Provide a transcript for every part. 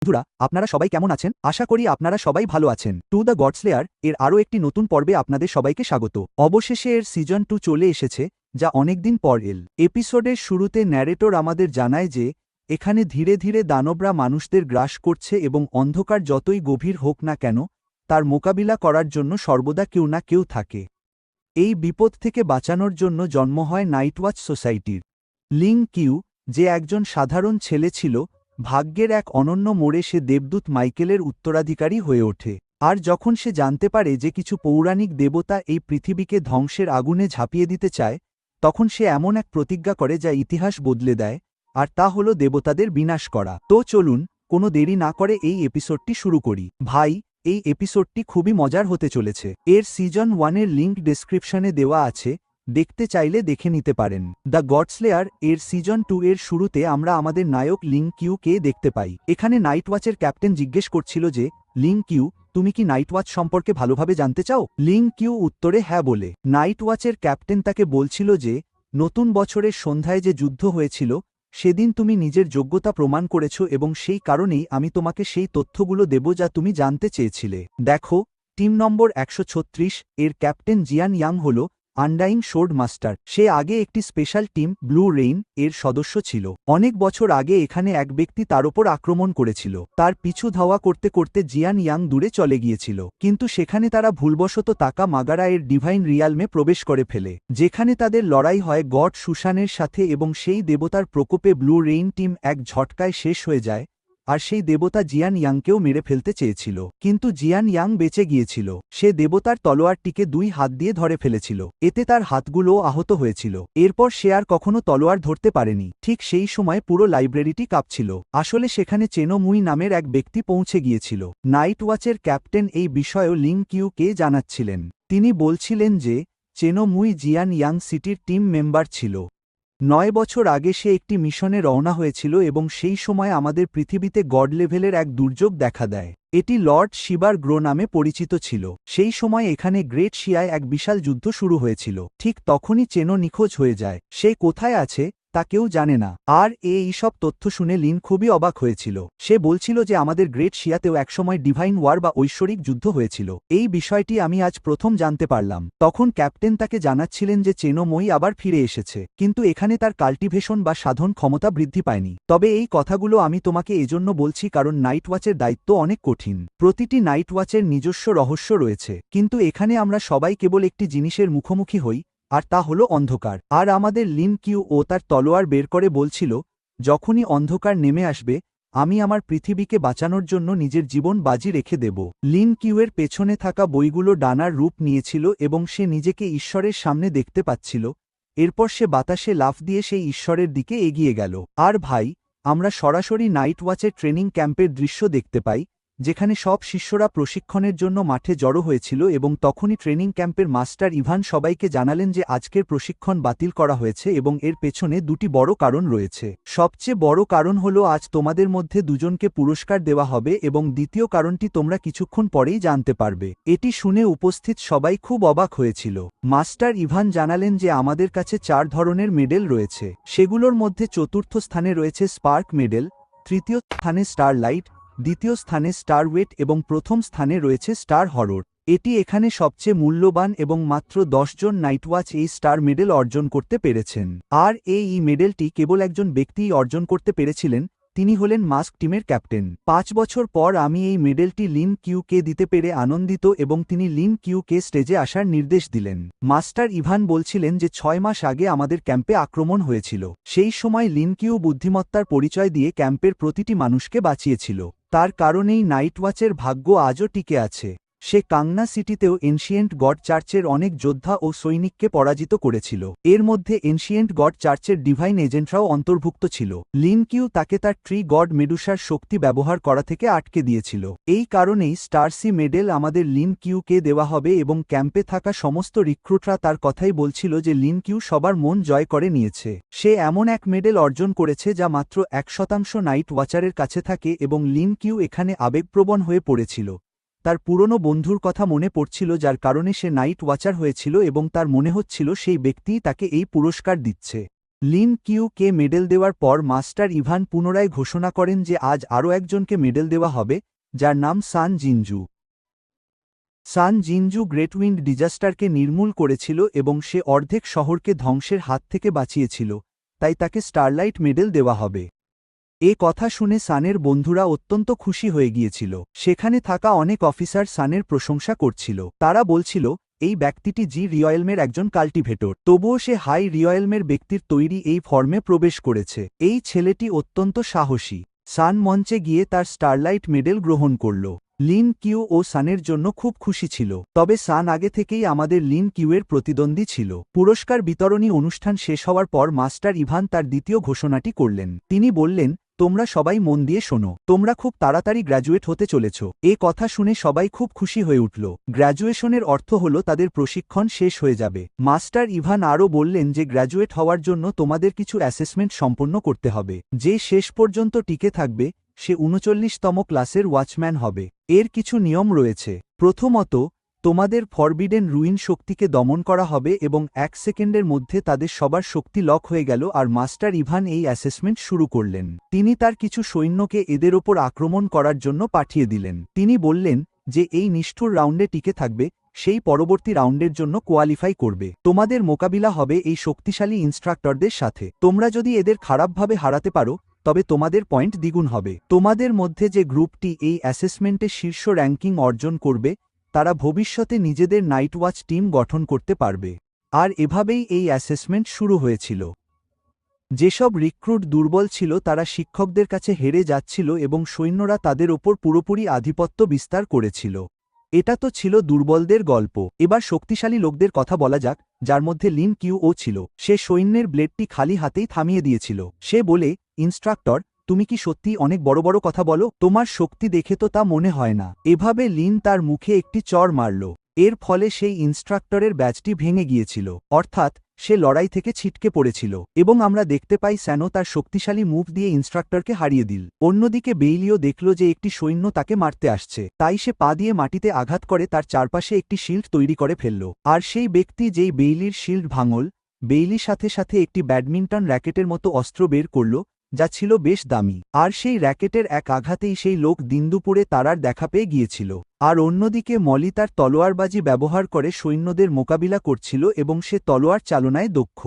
বন্ধুরা, আপনারা সবাই কেমন আছেন? আশা করি আপনারা সবাই ভালো আছেন। টু দ্য গডস্লেয়ার এর আরও একটি নতুন পর্বে আপনাদের সবাইকে স্বাগত। অবশেষে এর সিজন 2 চলে এসেছে, যা অনেকদিন পর এল। এপিসোডের শুরুতে ন্যারেটর আমাদের জানায় যে এখানে ধীরে ধীরে দানবরা মানুষদের গ্রাস করছে এবং অন্ধকার যতই গভীর হোক না কেন, তার মোকাবিলা করার জন্য সর্বদা কেউ না কেউ থাকে। এই বিপদ থেকে বাঁচানোর জন্য জন্ম হয় নাইটওয়াচ সোসাইটির। লিং কিউ, যে একজন সাধারণ ছেলে ছিল, ভাগ্যের এক অনন্য মোড়ে সে দেবদূত মাইকেলের উত্তরাধিকারী হয়ে ওঠে। আর যখন সে জানতে পারে যে কিছু পৌরাণিক দেবতা এই পৃথিবীকে ধ্বংসের আগুনে ঝাঁপিয়ে দিতে চায়, তখন সে এমন এক প্রতিজ্ঞা করে যা ইতিহাস বদলে দেয়, আর তা হল দেবতাদের বিনাশ করা। তো চলুন, কোনো দেরি না করে এই এপিসোডটি শুরু করি। ভাই, এই এপিসোডটি খুবই মজার হতে চলেছে। এর সিজন 1 এর লিঙ্ক ডেসক্রিপশনে দেওয়া আছে, দেখতে চাইলে দেখে নিতে পারেন। দ্য গডস্লেয়ার এর সিজন 2 এর শুরুতে আমরা আমাদের নায়ক লিং কিউকে দেখতে পাই। এখানে নাইটওয়াচের ক্যাপ্টেন জিজ্ঞেস করছিল যে, লিং কিউ, তুমি কি নাইটওয়াচ সম্পর্কে ভালোভাবে জানতে চাও? লিং কিউ উত্তরে হ্যাঁ বলে। নাইটওয়াচের ক্যাপ্টেন তাকে বলছিল যে নতুন বছরের সন্ধ্যায় যে যুদ্ধ হয়েছিল, সেদিন তুমি নিজের যোগ্যতা প্রমাণ করেছ এবং সেই কারণেই আমি তোমাকে সেই তথ্যগুলো দেব যা তুমি জানতে চেয়েছিলে। দেখো, টিম নম্বর 136 এর ক্যাপ্টেন জিয়ান ইয়াং হল আনডাইং সোর্ড মাস্টার। সে আগে একটি স্পেশাল টিম ব্লু রেইন এর সদস্য ছিল। অনেক বছর আগে এখানে এক ব্যক্তি তার ওপর আক্রমণ করেছিল। তার পিছু ধাওয়া করতে করতে জিয়ান ইয়াং দূরে চলে গিয়েছিল, কিন্তু সেখানে তারা ভুলবশত তাকা মাগারা এর ডিভাইন রিয়ালমে প্রবেশ করে ফেলে, যেখানে তাদের লড়াই হয় গড সুশানের সাথে এবং সেই দেবতার প্রকোপে ব্লু রেইন টিম এক ঝটকায় শেষ হয়ে যায়। আর সেই দেবতা জিয়ান ইয়াংকেও মেরে ফেলতে চেয়েছিল, কিন্তু জিয়ান ইয়াং বেঁচে গিয়েছিল। সে দেবতার তলোয়ারটিকে 2 হাত দিয়ে ধরে ফেলেছিল, এতে তার হাতগুলোও আহত হয়েছিল। এরপর সে আর কখনো তলোয়ার ধরতে পারেনি। ঠিক সেই সময় পুরো লাইব্রেরিটি কাঁপছিল। আসলে সেখানে চেনো মুই নামের এক ব্যক্তি পৌঁছে গিয়েছিল। নাইটওয়াচের ক্যাপ্টেন এই বিষয়েও লিং কিউকে জানাচ্ছিলেন। তিনি বলছিলেন যে চেনো মুই জিয়ান ইয়াং সিটির টিম মেম্বার ছিল। 9 বছর আগে সে একটি মিশনে রওনা হয়েছিল এবং সেই সময় আমাদের পৃথিবীতে গড লেভেলের এক দুর্যোগ দেখা দেয়। এটি লর্ড শিবার গ্রো নামে পরিচিত ছিল। সেই সময় এখানে গ্রেট শিয়ায় এক বিশাল যুদ্ধ শুরু হয়েছিল। ঠিক তখনই চেনো নিখোঁজ হয়ে যায়। সে কোথায় আছে তা কেউ জানে না। আর এই সব তথ্য শুনে লিন খুবই অবাক হয়েছিল। সে বলছিল যে আমাদের গ্রেট শিয়াতেও একসময় ডিভাইন ওয়ার বা ঐশ্বরিক যুদ্ধ হয়েছিল। এই বিষয়টি আমি আজ প্রথম জানতে পারলাম। তখন ক্যাপ্টেন তাকে জানাচ্ছিলেন যে চেনো মই আবার ফিরে এসেছে, কিন্তু এখানে তার কাল্টিভেশন বা সাধন ক্ষমতা বৃদ্ধি পায়নি। তবে এই কথাগুলো আমি তোমাকে এজন্য বলছি কারণ নাইটওয়াচের দায়িত্ব অনেক কঠিন। প্রতিটি নাইটওয়াচের নিজস্ব রহস্য রয়েছে, কিন্তু এখানে আমরা সবাই কেবল একটি জিনিসের মুখোমুখি হই, আর তা হলো অন্ধকার। আর আমাদের লিন কিউ ও তার তলোয়ার বের করে বলছিল, যখনই অন্ধকার নেমে আসবে, আমি আমার পৃথিবীকে বাঁচানোর জন্য নিজের জীবন বাজি রেখে দেব। লিন কিউয়ের পেছনে থাকা বইগুলো ডানার রূপ নিয়েছিল এবং সে নিজেকে ঈশ্বরের সামনে দেখতে পাচ্ছিল। এরপর সে বাতাসে লাফ দিয়ে সেই ঈশ্বরের দিকে এগিয়ে গেল। আর ভাই, আমরা সরাসরি নাইটওয়াচের ট্রেনিং ক্যাম্পের দৃশ্য দেখতে পাই, যেখানে সব শিষ্যরা প্রশিক্ষণের জন্য মাঠে জড়ো হয়েছিল এবং তখনই ট্রেনিং ক্যাম্পের মাস্টার ইভান সবাইকে জানালেন যে আজকের প্রশিক্ষণ বাতিল করা হয়েছে এবং এর পেছনে 2টি বড় কারণ রয়েছে। সবচেয়ে বড় কারণ হলো আজ তোমাদের মধ্যে 2জনকে পুরস্কার দেওয়া হবে এবং দ্বিতীয় কারণটি তোমরা কিছুক্ষণ পরেই জানতে পারবে। এটি শুনে উপস্থিত সবাই খুব অবাক হয়েছিল। মাস্টার ইভান জানালেন যে আমাদের কাছে 4 ধরনের মেডেল রয়েছে। সেগুলোর মধ্যে চতুর্থ স্থানে রয়েছে স্পার্ক মেডেল, তৃতীয় স্থানে স্টারলাইট, দ্বিতীয় স্থানে স্টারওয়েট এবং প্রথম স্থানে রয়েছে স্টার হরর। এটি এখানে সবচেয়ে মূল্যবান এবং মাত্র 10 জন নাইটওয়াচ এই স্টার মেডেল অর্জন করতে পেরেছেন। আর এই মেডেলটি কেবল একজন ব্যক্তিই অর্জন করতে পেরেছিলেন, তিনি হলেন মাস্ক টিমের ক্যাপ্টেন। 5 বছর পর আমি এই মেডেলটি লিন কিউকে দিতে পেরে আনন্দিত এবং তিনি লিন কিউকে স্টেজে আসার নির্দেশ দিলেন। মাস্টার ইভান বলছিলেন যে 6 মাস আগে আমাদের ক্যাম্পে আক্রমণ হয়েছিল। সেই সময় লিন কিউ বুদ্ধিমত্তার পরিচয় দিয়ে ক্যাম্পের প্রতিটি মানুষকে বাঁচিয়েছিল। তার কারণেই নাইটওয়াচের ভাগ্য আজও টিকে আছে। সে কাংনা সিটিতেও এনশিয়েন্ট গড চার্চের অনেক যোদ্ধা ও সৈনিককে পরাজিত করেছিল। এর মধ্যে এনশিয়েন্ট গড চার্চের ডিভাইন এজেন্টরাও অন্তর্ভুক্ত ছিল। লিন কিউ তাকে তার ট্রি গড মেডুসার শক্তি ব্যবহার করা থেকে আটকে দিয়েছিল। এই কারণেই স্টারসি মেডেল আমাদের লিন কিউকে দেওয়া হবে এবং ক্যাম্পে থাকা সমস্ত রিক্রুটরা তার কথাই বলছিল যে লিন কিউ সবার মন জয় করে নিয়েছে। সে এমন এক মেডেল অর্জন করেছে যা মাত্র 1% নাইট ওয়াচারের কাছে থাকে এবং লিন কিউ এখানে আবেগপ্রবণ হয়ে পড়েছিল। তার পুরনো বন্ধুর কথা মনে পড়ছিল, যার কারণে সে নাইট ওয়াচার হয়েছিল এবং তার মনে হচ্ছিল সেই ব্যক্তিই তাকে এই পুরস্কার দিচ্ছে। লিন কিউকে মেডেল দেওয়ার পর মাস্টার ইভান পুনরায় ঘোষণা করেন যে আজ আরও একজনকে মেডেল দেওয়া হবে, যার নাম সান জিনজু। সান জিনজু গ্রেট উইন্ড ডিজাস্টারকে নির্মূল করেছিল এবং সে অর্ধেক শহরকে ধ্বংসের হাত থেকে বাঁচিয়েছিল, তাই তাকে স্টারলাইট মেডেল দেওয়া হবে। এ কথা শুনে সানের বন্ধুরা অত্যন্ত খুশি হয়ে গিয়েছিল। সেখানে থাকা অনেক অফিসার সানের প্রশংসা করছিল। তারা বলছিল, এই ব্যক্তিটি জি রিয়য়েলমের একজন কাল্টিভেটর, তবুও সে হাই রিয়য়েলমের ব্যক্তির তৈরি এই ফর্মে প্রবেশ করেছে। এই ছেলেটি অত্যন্ত সাহসী। সান মঞ্চে গিয়ে তার স্টারলাইট মেডেল গ্রহণ করল। লিন কিউ ও সানের জন্য খুব খুশি ছিল, তবে সান আগে থেকেই আমাদের লিন কিউয়ের প্রতিদ্বন্দ্বী ছিল। পুরস্কার বিতরণী অনুষ্ঠান শেষ হওয়ার পর মাস্টার ইভান তার দ্বিতীয় ঘোষণাটি করলেন। তিনি বললেন, তোমরা সবাই মন দিয়ে শোনো, তোমরা খুব তাড়াতাড়ি গ্র্যাজুয়েট হতে চলেছ। এ কথা শুনে সবাই খুব খুশি হয়ে উঠল। গ্র্যাজুয়েশনের অর্থ হল তাদের প্রশিক্ষণ শেষ হয়ে যাবে। মাস্টার ইভান আরও বললেন যে গ্র্যাজুয়েট হওয়ার জন্য তোমাদের কিছু অ্যাসেসমেন্ট সম্পন্ন করতে হবে। যে শেষ পর্যন্ত টিকে থাকবে সে ৩৯তম ক্লাসের ওয়াচম্যান হবে। এর কিছু নিয়ম রয়েছে। প্রথমত, তোমাদের ফরবিডেন রুইন শক্তিকে দমন করা হবে এবং ১ সেকেন্ডের মধ্যে তাদের সবার শক্তি লক হয়ে গেল। আর মাস্টার ইভান এই অ্যাসেসমেন্ট শুরু করলেন। তিনি তার কিছু সৈন্যকে এদের ওপর আক্রমণ করার জন্য পাঠিয়ে দিলেন। তিনি বললেন যে এই নিষ্ঠুর রাউন্ডে টিকে থাকবে সেই পরবর্তী রাউন্ডের জন্য কোয়ালিফাই করবে। তোমাদের মোকাবিলা হবে এই শক্তিশালী ইনস্ট্রাক্টরদের সাথে। তোমরা যদি এদের খারাপভাবে হারাতে পারো তবে তোমাদের পয়েন্ট দ্বিগুণ হবে। তোমাদের মধ্যে যে গ্রুপটি এই অ্যাসেসমেন্টে শীর্ষ র্যাঙ্কিং অর্জন করবে তারা ভবিষ্যতে নিজেদের নাইট ওয়াচ টিম গঠন করতে পারবে। আর এভাবেই এই অ্যাসেসমেন্ট শুরু হয়েছিল। যেসব রিক্রুট দুর্বল ছিল তারা শিক্ষকদের কাছে হেরে যাচ্ছিল এবং সৈন্যরা তাদের ওপর পুরোপুরি আধিপত্য বিস্তার করেছিল। এটা তো ছিল দুর্বলদের গল্প। এবার শক্তিশালী লোকদের কথা বলা যাক, যার মধ্যে লিন কিউ ও ছিল। সে সৈন্যের ব্লেডটি খালি হাতেই থামিয়ে দিয়েছিল। সে বলে, ইনস্ট্রাক্টর, তুমি কি সত্যি অনেক বড় বড় কথা বলো? তোমার শক্তি দেখে তো তা মনে হয় না। এভাবে লিন তার মুখে একটি চড় মারল। এর ফলে সেই ইনস্ট্রাক্টরের ব্যাজটি ভেঙে গিয়েছিল, অর্থাৎ সে লড়াই থেকে ছিটকে পড়েছিল। এবং আমরা দেখতে পাই স্যানো তার শক্তিশালী মুভ দিয়ে ইনস্ট্রাক্টরকে হারিয়ে দিল। অন্যদিকে বেইলিও দেখল যে একটি সৈন্য তাকে মারতে আসছে, তাই সে পা দিয়ে মাটিতে আঘাত করে তার চারপাশে একটি শিল্ড তৈরি করে ফেলল। আর সেই ব্যক্তি যেই বেইলির শিল্ড ভাঙল, বেইলি সাথে সাথে একটি ব্যাডমিন্টন র্যাকেটের মতো অস্ত্র বের করল, যা ছিল বেশ দামি। আর সেই র্যাকেটের এক আঘাতেই সেই লোক দিনদুপুরে তারার দেখা পেয়ে গিয়েছিল। আর অন্যদিকে মলি তার তলোয়ারবাজি ব্যবহার করে সৈন্যদের মোকাবিলা করছিল এবং সে তলোয়ার চালনায় দক্ষ।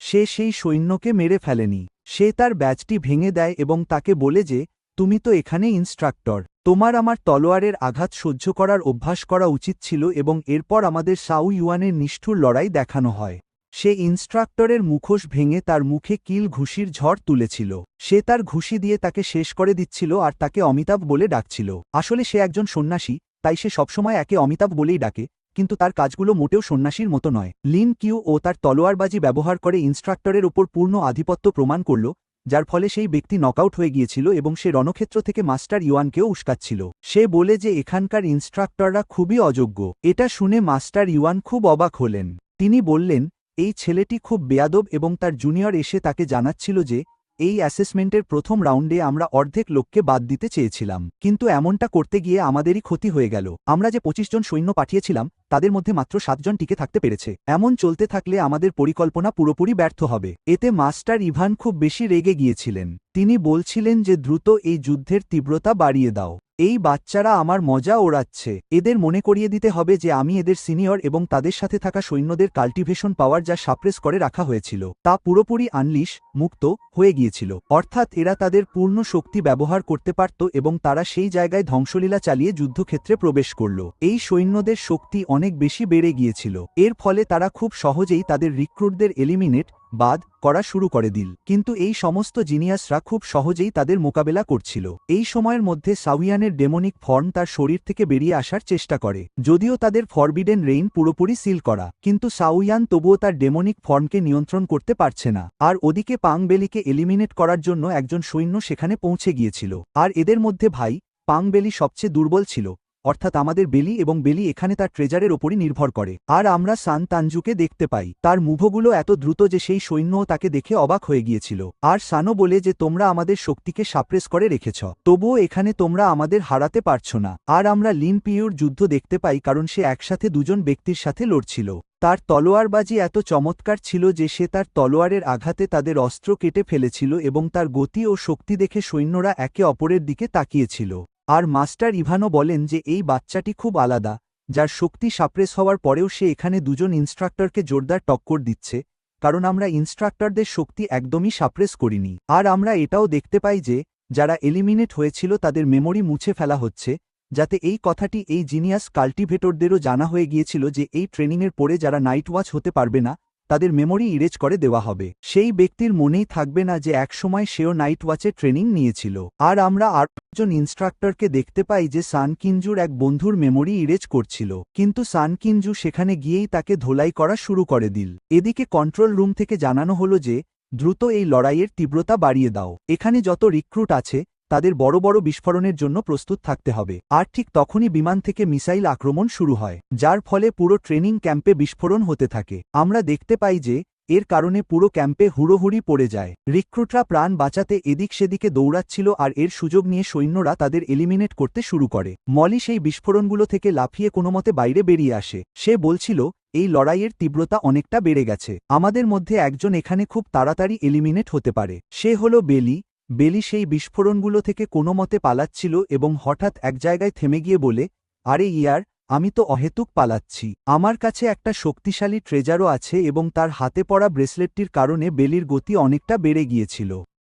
সে সেই সৈন্যকে মেরে ফেলেনি। সে তার ব্যাজটি ভেঙে দেয় এবং তাকে বলে যে, তুমি তো এখানে ইনস্ট্রাক্টর, তোমার আমার তলোয়ারের আঘাত সহ্য করার অভ্যাস করা উচিত ছিল। এবং এরপর আমাদের সাউ ইউয়ানের নিষ্ঠুর লড়াই দেখানো হয়। সে ইনস্ট্রাক্টরের মুখোশ ভেঙে তার মুখে কিল ঘুষির ঝড় তুলেছিল। সে তার ঘুষি দিয়ে তাকে শেষ করে দিচ্ছিল আর তাকে অমিতাভ বলে ডাকছিল। আসলে সে একজন সন্ন্যাসী, তাই সে সবসময় একে অমিতাভ বলেই ডাকে, কিন্তু তার কাজগুলো মোটেও সন্ন্যাসীর মতো নয়। লিন কিউ ও তার তলোয়ারবাজি ব্যবহার করে ইনস্ট্রাক্টরের ওপর পূর্ণ আধিপত্য প্রমাণ করল, যার ফলে সেই ব্যক্তি নকআউট হয়ে গিয়েছিল এবং সে রণক্ষেত্র থেকে মাস্টার ইউয়ানকেও উস্কাচ্ছিল। সে বলে যে এখানকার ইনস্ট্রাক্টররা খুবই অযোগ্য। এটা শুনে মাস্টার ইউয়ান খুব অবাক হলেন। তিনি বললেন, এই ছেলেটি খুব বেয়াদব এবং তার জুনিয়র এসে তাকে জানাচ্ছিল যে এই অ্যাসেসমেন্টের প্রথম রাউন্ডে আমরা অর্ধেক লোককে বাদ দিতে চেয়েছিলাম, কিন্তু এমনটা করতে গিয়ে আমাদেরই ক্ষতি হয়ে গেল। আমরা যে ২৫ জন সৈন্য পাঠিয়েছিলাম তাদের মধ্যে মাত্র ৭ জন টিকে থাকতে পেরেছে। এমন চলতে থাকলে আমাদের পরিকল্পনা পুরোপুরি ব্যর্থ হবে। এতে মাস্টার ইভান খুব বেশি রেগে গিয়েছিলেন। তিনি বলছিলেন যে দ্রুত এই যুদ্ধের তীব্রতা বাড়িয়ে দাও। এই বাচ্চারা আমার মজা ওড়াচ্ছে। এদের মনে করিয়ে দিতে হবে যে আমি এদের সিনিয়র এবং তাদের সাথে থাকা সৈন্যদের কাল্টিভেশন পাওয়ার যা সাপ্রেস করে রাখা হয়েছিল তা পুরোপুরি আনলিশ মুক্ত হয়ে গিয়েছিল। অর্থাৎ এরা তাদের পূর্ণ শক্তি ব্যবহার করতে পারত এবং তারা সেই জায়গায় ধ্বংসলীলা চালিয়ে যুদ্ধক্ষেত্রে প্রবেশ করল। এই সৈন্যদের শক্তি অনেক বেশি বেড়ে গিয়েছিল। এর ফলে তারা খুব সহজেই তাদের রিক্রুটদের এলিমিনেট বাদ করা শুরু করে দিল। কিন্তু এই সমস্ত জিনিয়াসরা খুব সহজেই তাদের মোকাবেলা করছিল। এই সময়ের মধ্যে সাউয়ানের ডেমনিক ফর্ম তার শরীর থেকে বেরিয়ে আসার চেষ্টা করে। যদিও তাদের ফরবিডেন রেইন পুরোপুরি সিল করা, কিন্তু সাউয়ান তবুও তার ডেমনিক ফর্মকে নিয়ন্ত্রণ করতে পারছে না। আর ওদিকে পাং বেলিকে এলিমিনেট করার জন্য একজন সৈন্য সেখানে পৌঁছে গিয়েছিল। আর এদের মধ্যে ভাই পাং বেলি সবচেয়ে দুর্বল ছিল, অর্থাৎ আমাদের বেলি, এবং বেলি এখানে তার ট্রেজারের ওপরই নির্ভর করে। আর আমরা সান তানজুকে দেখতে পাই, তার মুভগুলো এত দ্রুত যে সেই সৈন্যও তাকে দেখে অবাক হয়ে গিয়েছিল। আর সানো বলে যে তোমরা আমাদের শক্তিকে সাপ্রেস করে রেখেছ, তবুও এখানে তোমরা আমাদের হারাতে পারছ না। আর আমরা লিন পিউর যুদ্ধ দেখতে পাই, কারণ সে একসাথে দুজন ব্যক্তির সাথে লড়ছিল। তার তলোয়ারবাজি এত চমৎকার ছিল যে সে তার তলোয়ারের আঘাতে তাদের অস্ত্র কেটে ফেলেছিল এবং তার গতি ও শক্তি দেখে সৈন্যরা একে অপরের দিকে তাকিয়েছিল। আর মাস্টার ইভানো বলেন যে এই বাচ্চাটি খুব আলাদা, যার শক্তি সাপ্রেস হওয়ার পরেও সে এখানে দুজন ইনস্ট্রাক্টরকে জোরদার টক্কর দিচ্ছে, কারণ আমরা ইনস্ট্রাক্টরদের শক্তি একদমই সাপ্রেস করিনি। আর আমরা এটাও দেখতে পাই যে যারা এলিমিনেট হয়েছিল তাদের মেমোরি মুছে ফেলা হচ্ছে, যাতে এই কথাটি এই জিনিয়াস কাল্টিভেটরদেরও জানা হয়ে গিয়েছিল যে এই ট্রেনিংয়ের পরে যারা নাইট ওয়াচ হতে পারবে না তাদের মেমোরি ইরেজ করে দেওয়া হবে। সেই ব্যক্তির মনেই থাকবে না যে একসময় সেও নাইট ওয়াচের ট্রেনিং নিয়েছিল। আর আমরা আরেকজন ইনস্ট্রাক্টরকে দেখতে পাই যে সান কিনজুর এক বন্ধুর মেমোরি ইরেজ করছিল, কিন্তু সান কিনজু সেখানে গিয়েই তাকে ধোলাই করা শুরু করে দিল। এদিকে কন্ট্রোল রুম থেকে জানানো হলো যে দ্রুত এই লড়াইয়ের তীব্রতা বাড়িয়ে দাও, এখানে যত রিক্রুট আছে তাদের বড় বড় বিস্ফোরণের জন্য প্রস্তুত থাকতে হবে। আর ঠিক তখনই বিমান থেকে মিসাইল আক্রমণ শুরু হয়, যার ফলে পুরো ট্রেনিং ক্যাম্পে বিস্ফোরণ হতে থাকে। আমরা দেখতে পাই যে এর কারণে পুরো ক্যাম্পে হুড়োহুড়ি পড়ে যায়। রিক্রুটরা প্রাণ বাঁচাতে এদিক সেদিকে দৌড়াচ্ছিল আর এর সুযোগ নিয়ে সৈন্যরা তাদের এলিমিনেট করতে শুরু করে। মলি সেই বিস্ফোরণগুলো থেকে লাফিয়ে কোনোমতে বাইরে বেরিয়ে আসে। সে বলছিল এই লড়াইয়ের তীব্রতা অনেকটা বেড়ে গেছে, আমাদের মধ্যে একজন এখানে খুব তাড়াতাড়ি এলিমিনেট হতে পারে। সে হলো বেলি। বেলি সেই বিস্ফোরণগুলো থেকে কোনোমতে পালাচ্ছিল এবং হঠাৎ এক জায়গায় থেমে গিয়ে বলে, আরে ইয়ার, আমি তো অহেতুক পালাচ্ছি, আমার কাছে একটা শক্তিশালী ট্রেজারও আছে। এবং তার হাতে পড়া ব্রেসলেটটির কারণে বেলির গতি অনেকটা বেড়ে গিয়েছিল।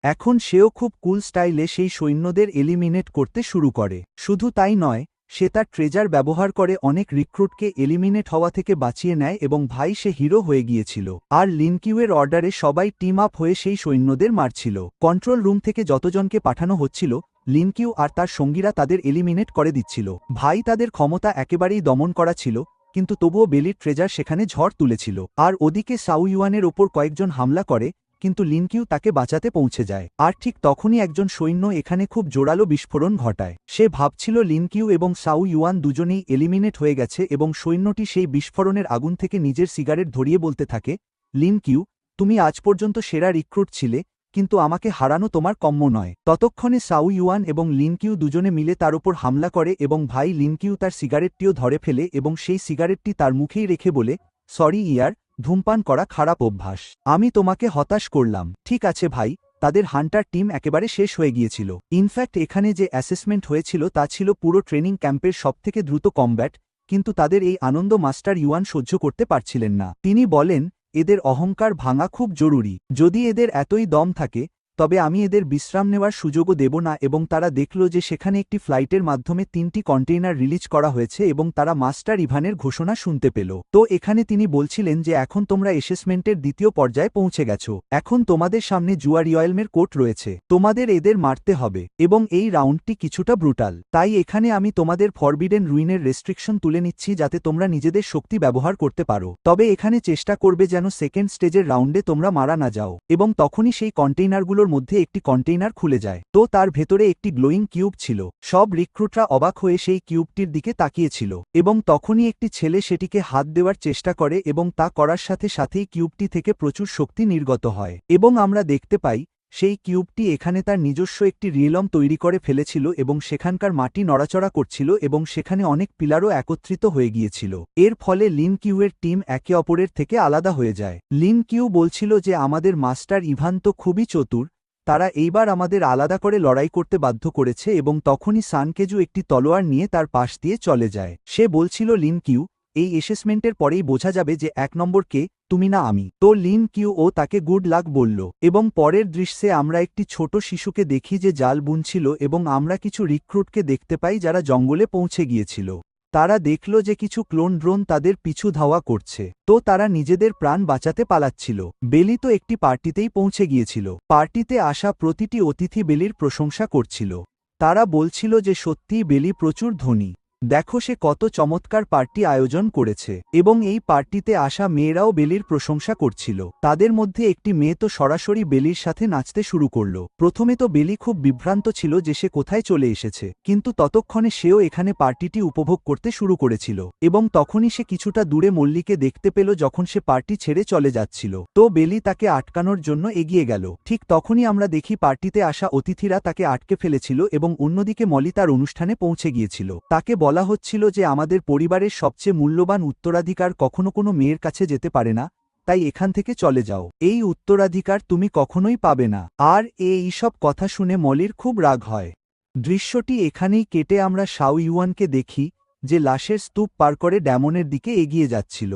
এখন সেও খুব কুল স্টাইলে সেই সৈন্যদের এলিমিনেট করতে শুরু করে। শুধু তাই নয়, সে তার ট্রেজার ব্যবহার করে অনেক রিক্রুটকে এলিমিনেট হওয়া থেকে বাঁচিয়ে নেয় এবং ভাই সে হিরো হয়ে গিয়েছিল। আর লিনকিউয়ের অর্ডারে সবাই টিম আপ হয়ে সেই সৈন্যদের মারছিল। কন্ট্রোল রুম থেকে যতজনকে পাঠানো হচ্ছিল লিনকিউ আর তার সঙ্গীরা তাদের এলিমিনেট করে দিচ্ছিল। ভাই তাদের ক্ষমতা একেবারেই দমন করা ছিল, কিন্তু তবুও বেলির ট্রেজার সেখানে ঝড় তুলেছিল। আর ওদিকে সাউ ইউয়ানের ওপর কয়েকজন হামলা করে, কিন্তু লিনকিউ তাকে বাঁচাতে পৌঁছে যায়। আর ঠিক তখনই একজন সৈন্য এখানে খুব জোরালো বিস্ফোরণ ঘটায়। সে ভাবছিল লিনকিউ এবং সাউ ইউয়ান দুজনেই এলিমিনেট হয়ে গেছে এবং সৈন্যটি সেই বিস্ফোরণের আগুন থেকে নিজের সিগারেট ধরিয়ে বলতে থাকে, লিনকিউ, তুমি আজ পর্যন্ত সেরা রিক্রুট ছিলে, কিন্তু আমাকে হারানো তোমার কম্য নয়। ততক্ষণে সাউ ইউয়ান এবং লিনকিউ দুজনে মিলে তার ওপর হামলা করে এবং ভাই লিনকিউ তার সিগারেটটিও ধরে ফেলে এবং সেই সিগারেটটি তার মুখেই রেখে বলে, সরি ইয়ার, ধূমপান করা খারাপ অভ্যাস, আমি তোমাকে হতাশ করলাম। ঠিক আছে ভাই। তাদের হান্টার টিম একেবারে শেষ হয়ে গিয়েছিল। ইনফ্যাক্ট এখানে যে অ্যাসেসমেন্ট হয়েছিল তা ছিল পুরো ট্রেনিং ক্যাম্পের সবথেকে দ্রুত কমব্যাট, কিন্তু তাদের এই আনন্দ মাস্টার ইউয়ান সহ্য করতে পারছিলেন না। তিনি বলেন, এদের অহংকার ভাঙা খুব জরুরি। যদি এদের এতই দম থাকে তবে আমি এদের বিশ্রাম নেওয়ার সুযোগও দেব না। এবং তারা দেখল যে সেখানে একটি ফ্লাইটের মাধ্যমে 3টি কন্টেইনার রিলিজ করা হয়েছে এবং তারা মাস্টার ইভানের ঘোষণা শুনতে পেল। তো এখানে তিনি বলছিলেন যে এখন তোমরা অ্যাসেসমেন্টের দ্বিতীয় পর্যায়ে পৌঁছে গেছো, এখন তোমাদের সামনে জুয়া রিয়েলমের কোর্ট রয়েছে, তোমাদের এদের মারতে হবে। এবং এই রাউন্ডটি কিছুটা ব্রুটাল, তাই এখানে আমি তোমাদের ফরবিডেন রুইনের রেস্ট্রিকশন তুলে নিচ্ছি যাতে তোমরা নিজেদের শক্তি ব্যবহার করতে পারো। তবে এখানে চেষ্টা করবে যেন সেকেন্ড স্টেজের রাউন্ডে তোমরা মারা না যাও। এবং তখনই সেই কন্টেইনারগুলোর মধ্যে একটি কন্টেইনার খুলে যায়। তো তার ভেতরে একটি গ্লোয়িং কিউব ছিল। সব রিক্রুটরা অবাক হয়ে সেই কিউবটির দিকে তাকিয়েছিল এবং তখনই একটি ছেলে সেটিকে হাত দেওয়ার চেষ্টা করে এবং তা করার সাথে সাথেই কিউবটি থেকে প্রচুর শক্তি নির্গত হয়। এবং আমরা দেখতে পাই সেই কিউবটি এখানে তার নিজস্ব একটি রিয়েলম তৈরি করে ফেলেছিল এবং সেখানকার মাটি নড়াচড়া করছিল এবং সেখানে অনেক পিলারও একত্রিত হয়ে গিয়েছিল। এর ফলে লিনকিউয়ের টিম একে অপরের থেকে আলাদা হয়ে যায়। লিনকিউ বলছিল যে আমাদের মাস্টার ইভান তো খুবই চতুর, তারা এইবার আমাদের আলাদা করে লড়াই করতে বাধ্য করেছে। এবং তখনই সানকেজু একটি তলোয়ার নিয়ে তার পাশ দিয়ে চলে যায়। সে বলছিল, লিনকিউ, এই অ্যাসেসমেন্টের পরেই বোঝা যাবে যে 1 নম্বর কে, তুমি না আমি। তো লিনকিউ ও তাকে গুড লাক বলল। এবং পরের দৃশ্যে আমরা একটি ছোট শিশুকে দেখি যে জাল বুনছিল এবং আমরা কিছু রিক্রুটকে দেখতে পাই যারা জঙ্গলে পৌঁছে গিয়েছিল। তারা দেখল যে কিছু ক্লোন ড্রোন তাদের পিছু ধাওয়া করছে, তো তারা নিজেদের প্রাণ বাঁচাতে পালাচ্ছিল। বেলি তো একটি পার্টিতেই পৌঁছে গিয়েছিল। পার্টিতে আসা প্রতিটি অতিথি বেলির প্রশংসা করছিল। তারা বলছিল যে সত্যিই বেলি প্রচুর ধনী, দেখো সে কত চমৎকার পার্টি আয়োজন করেছে। এবং এই পার্টিতে আসা মেয়েরাও বেলির প্রশংসা করছিল। তাদের মধ্যে একটি মেয়ে তো সরাসরি বেলির সাথে নাচতে শুরু করল। প্রথমে তো বেলি খুব বিভ্রান্ত ছিল যে সে কোথায় চলে এসেছে, কিন্তু ততক্ষণে সেও এখানে পার্টিটি উপভোগ করতে শুরু করেছিল। এবং তখনই সে কিছুটা দূরে মল্লিকে দেখতে পেল যখন সে পার্টি ছেড়ে চলে যাচ্ছিল। তো বেলি তাকে আটকানোর জন্য এগিয়ে গেল। ঠিক তখনই আমরা দেখি পার্টিতে আসা অতিথিরা তাকে আটকে ফেলেছিল এবং অন্যদিকে মলি তার অনুষ্ঠানে পৌঁছে গিয়েছিল। তাকে বলা হচ্ছিল যে আমাদের পরিবারের সবচেয়ে মূল্যবান উত্তরাধিকার কখনো কোনো মেয়ের কাছে যেতে পারে না, তাই এখান থেকে চলে যাও। এই উত্তরাধিকার তুমি কখনোই পাবে না। আর এই সব কথা শুনে মলির খুব রাগ হয়। দৃশ্যটি এখানেই কেটে আমরা শাও ইউয়ানকে দেখি, যে লাশের স্তূপ পার করে ড্যামনের দিকে এগিয়ে যাচ্ছিল।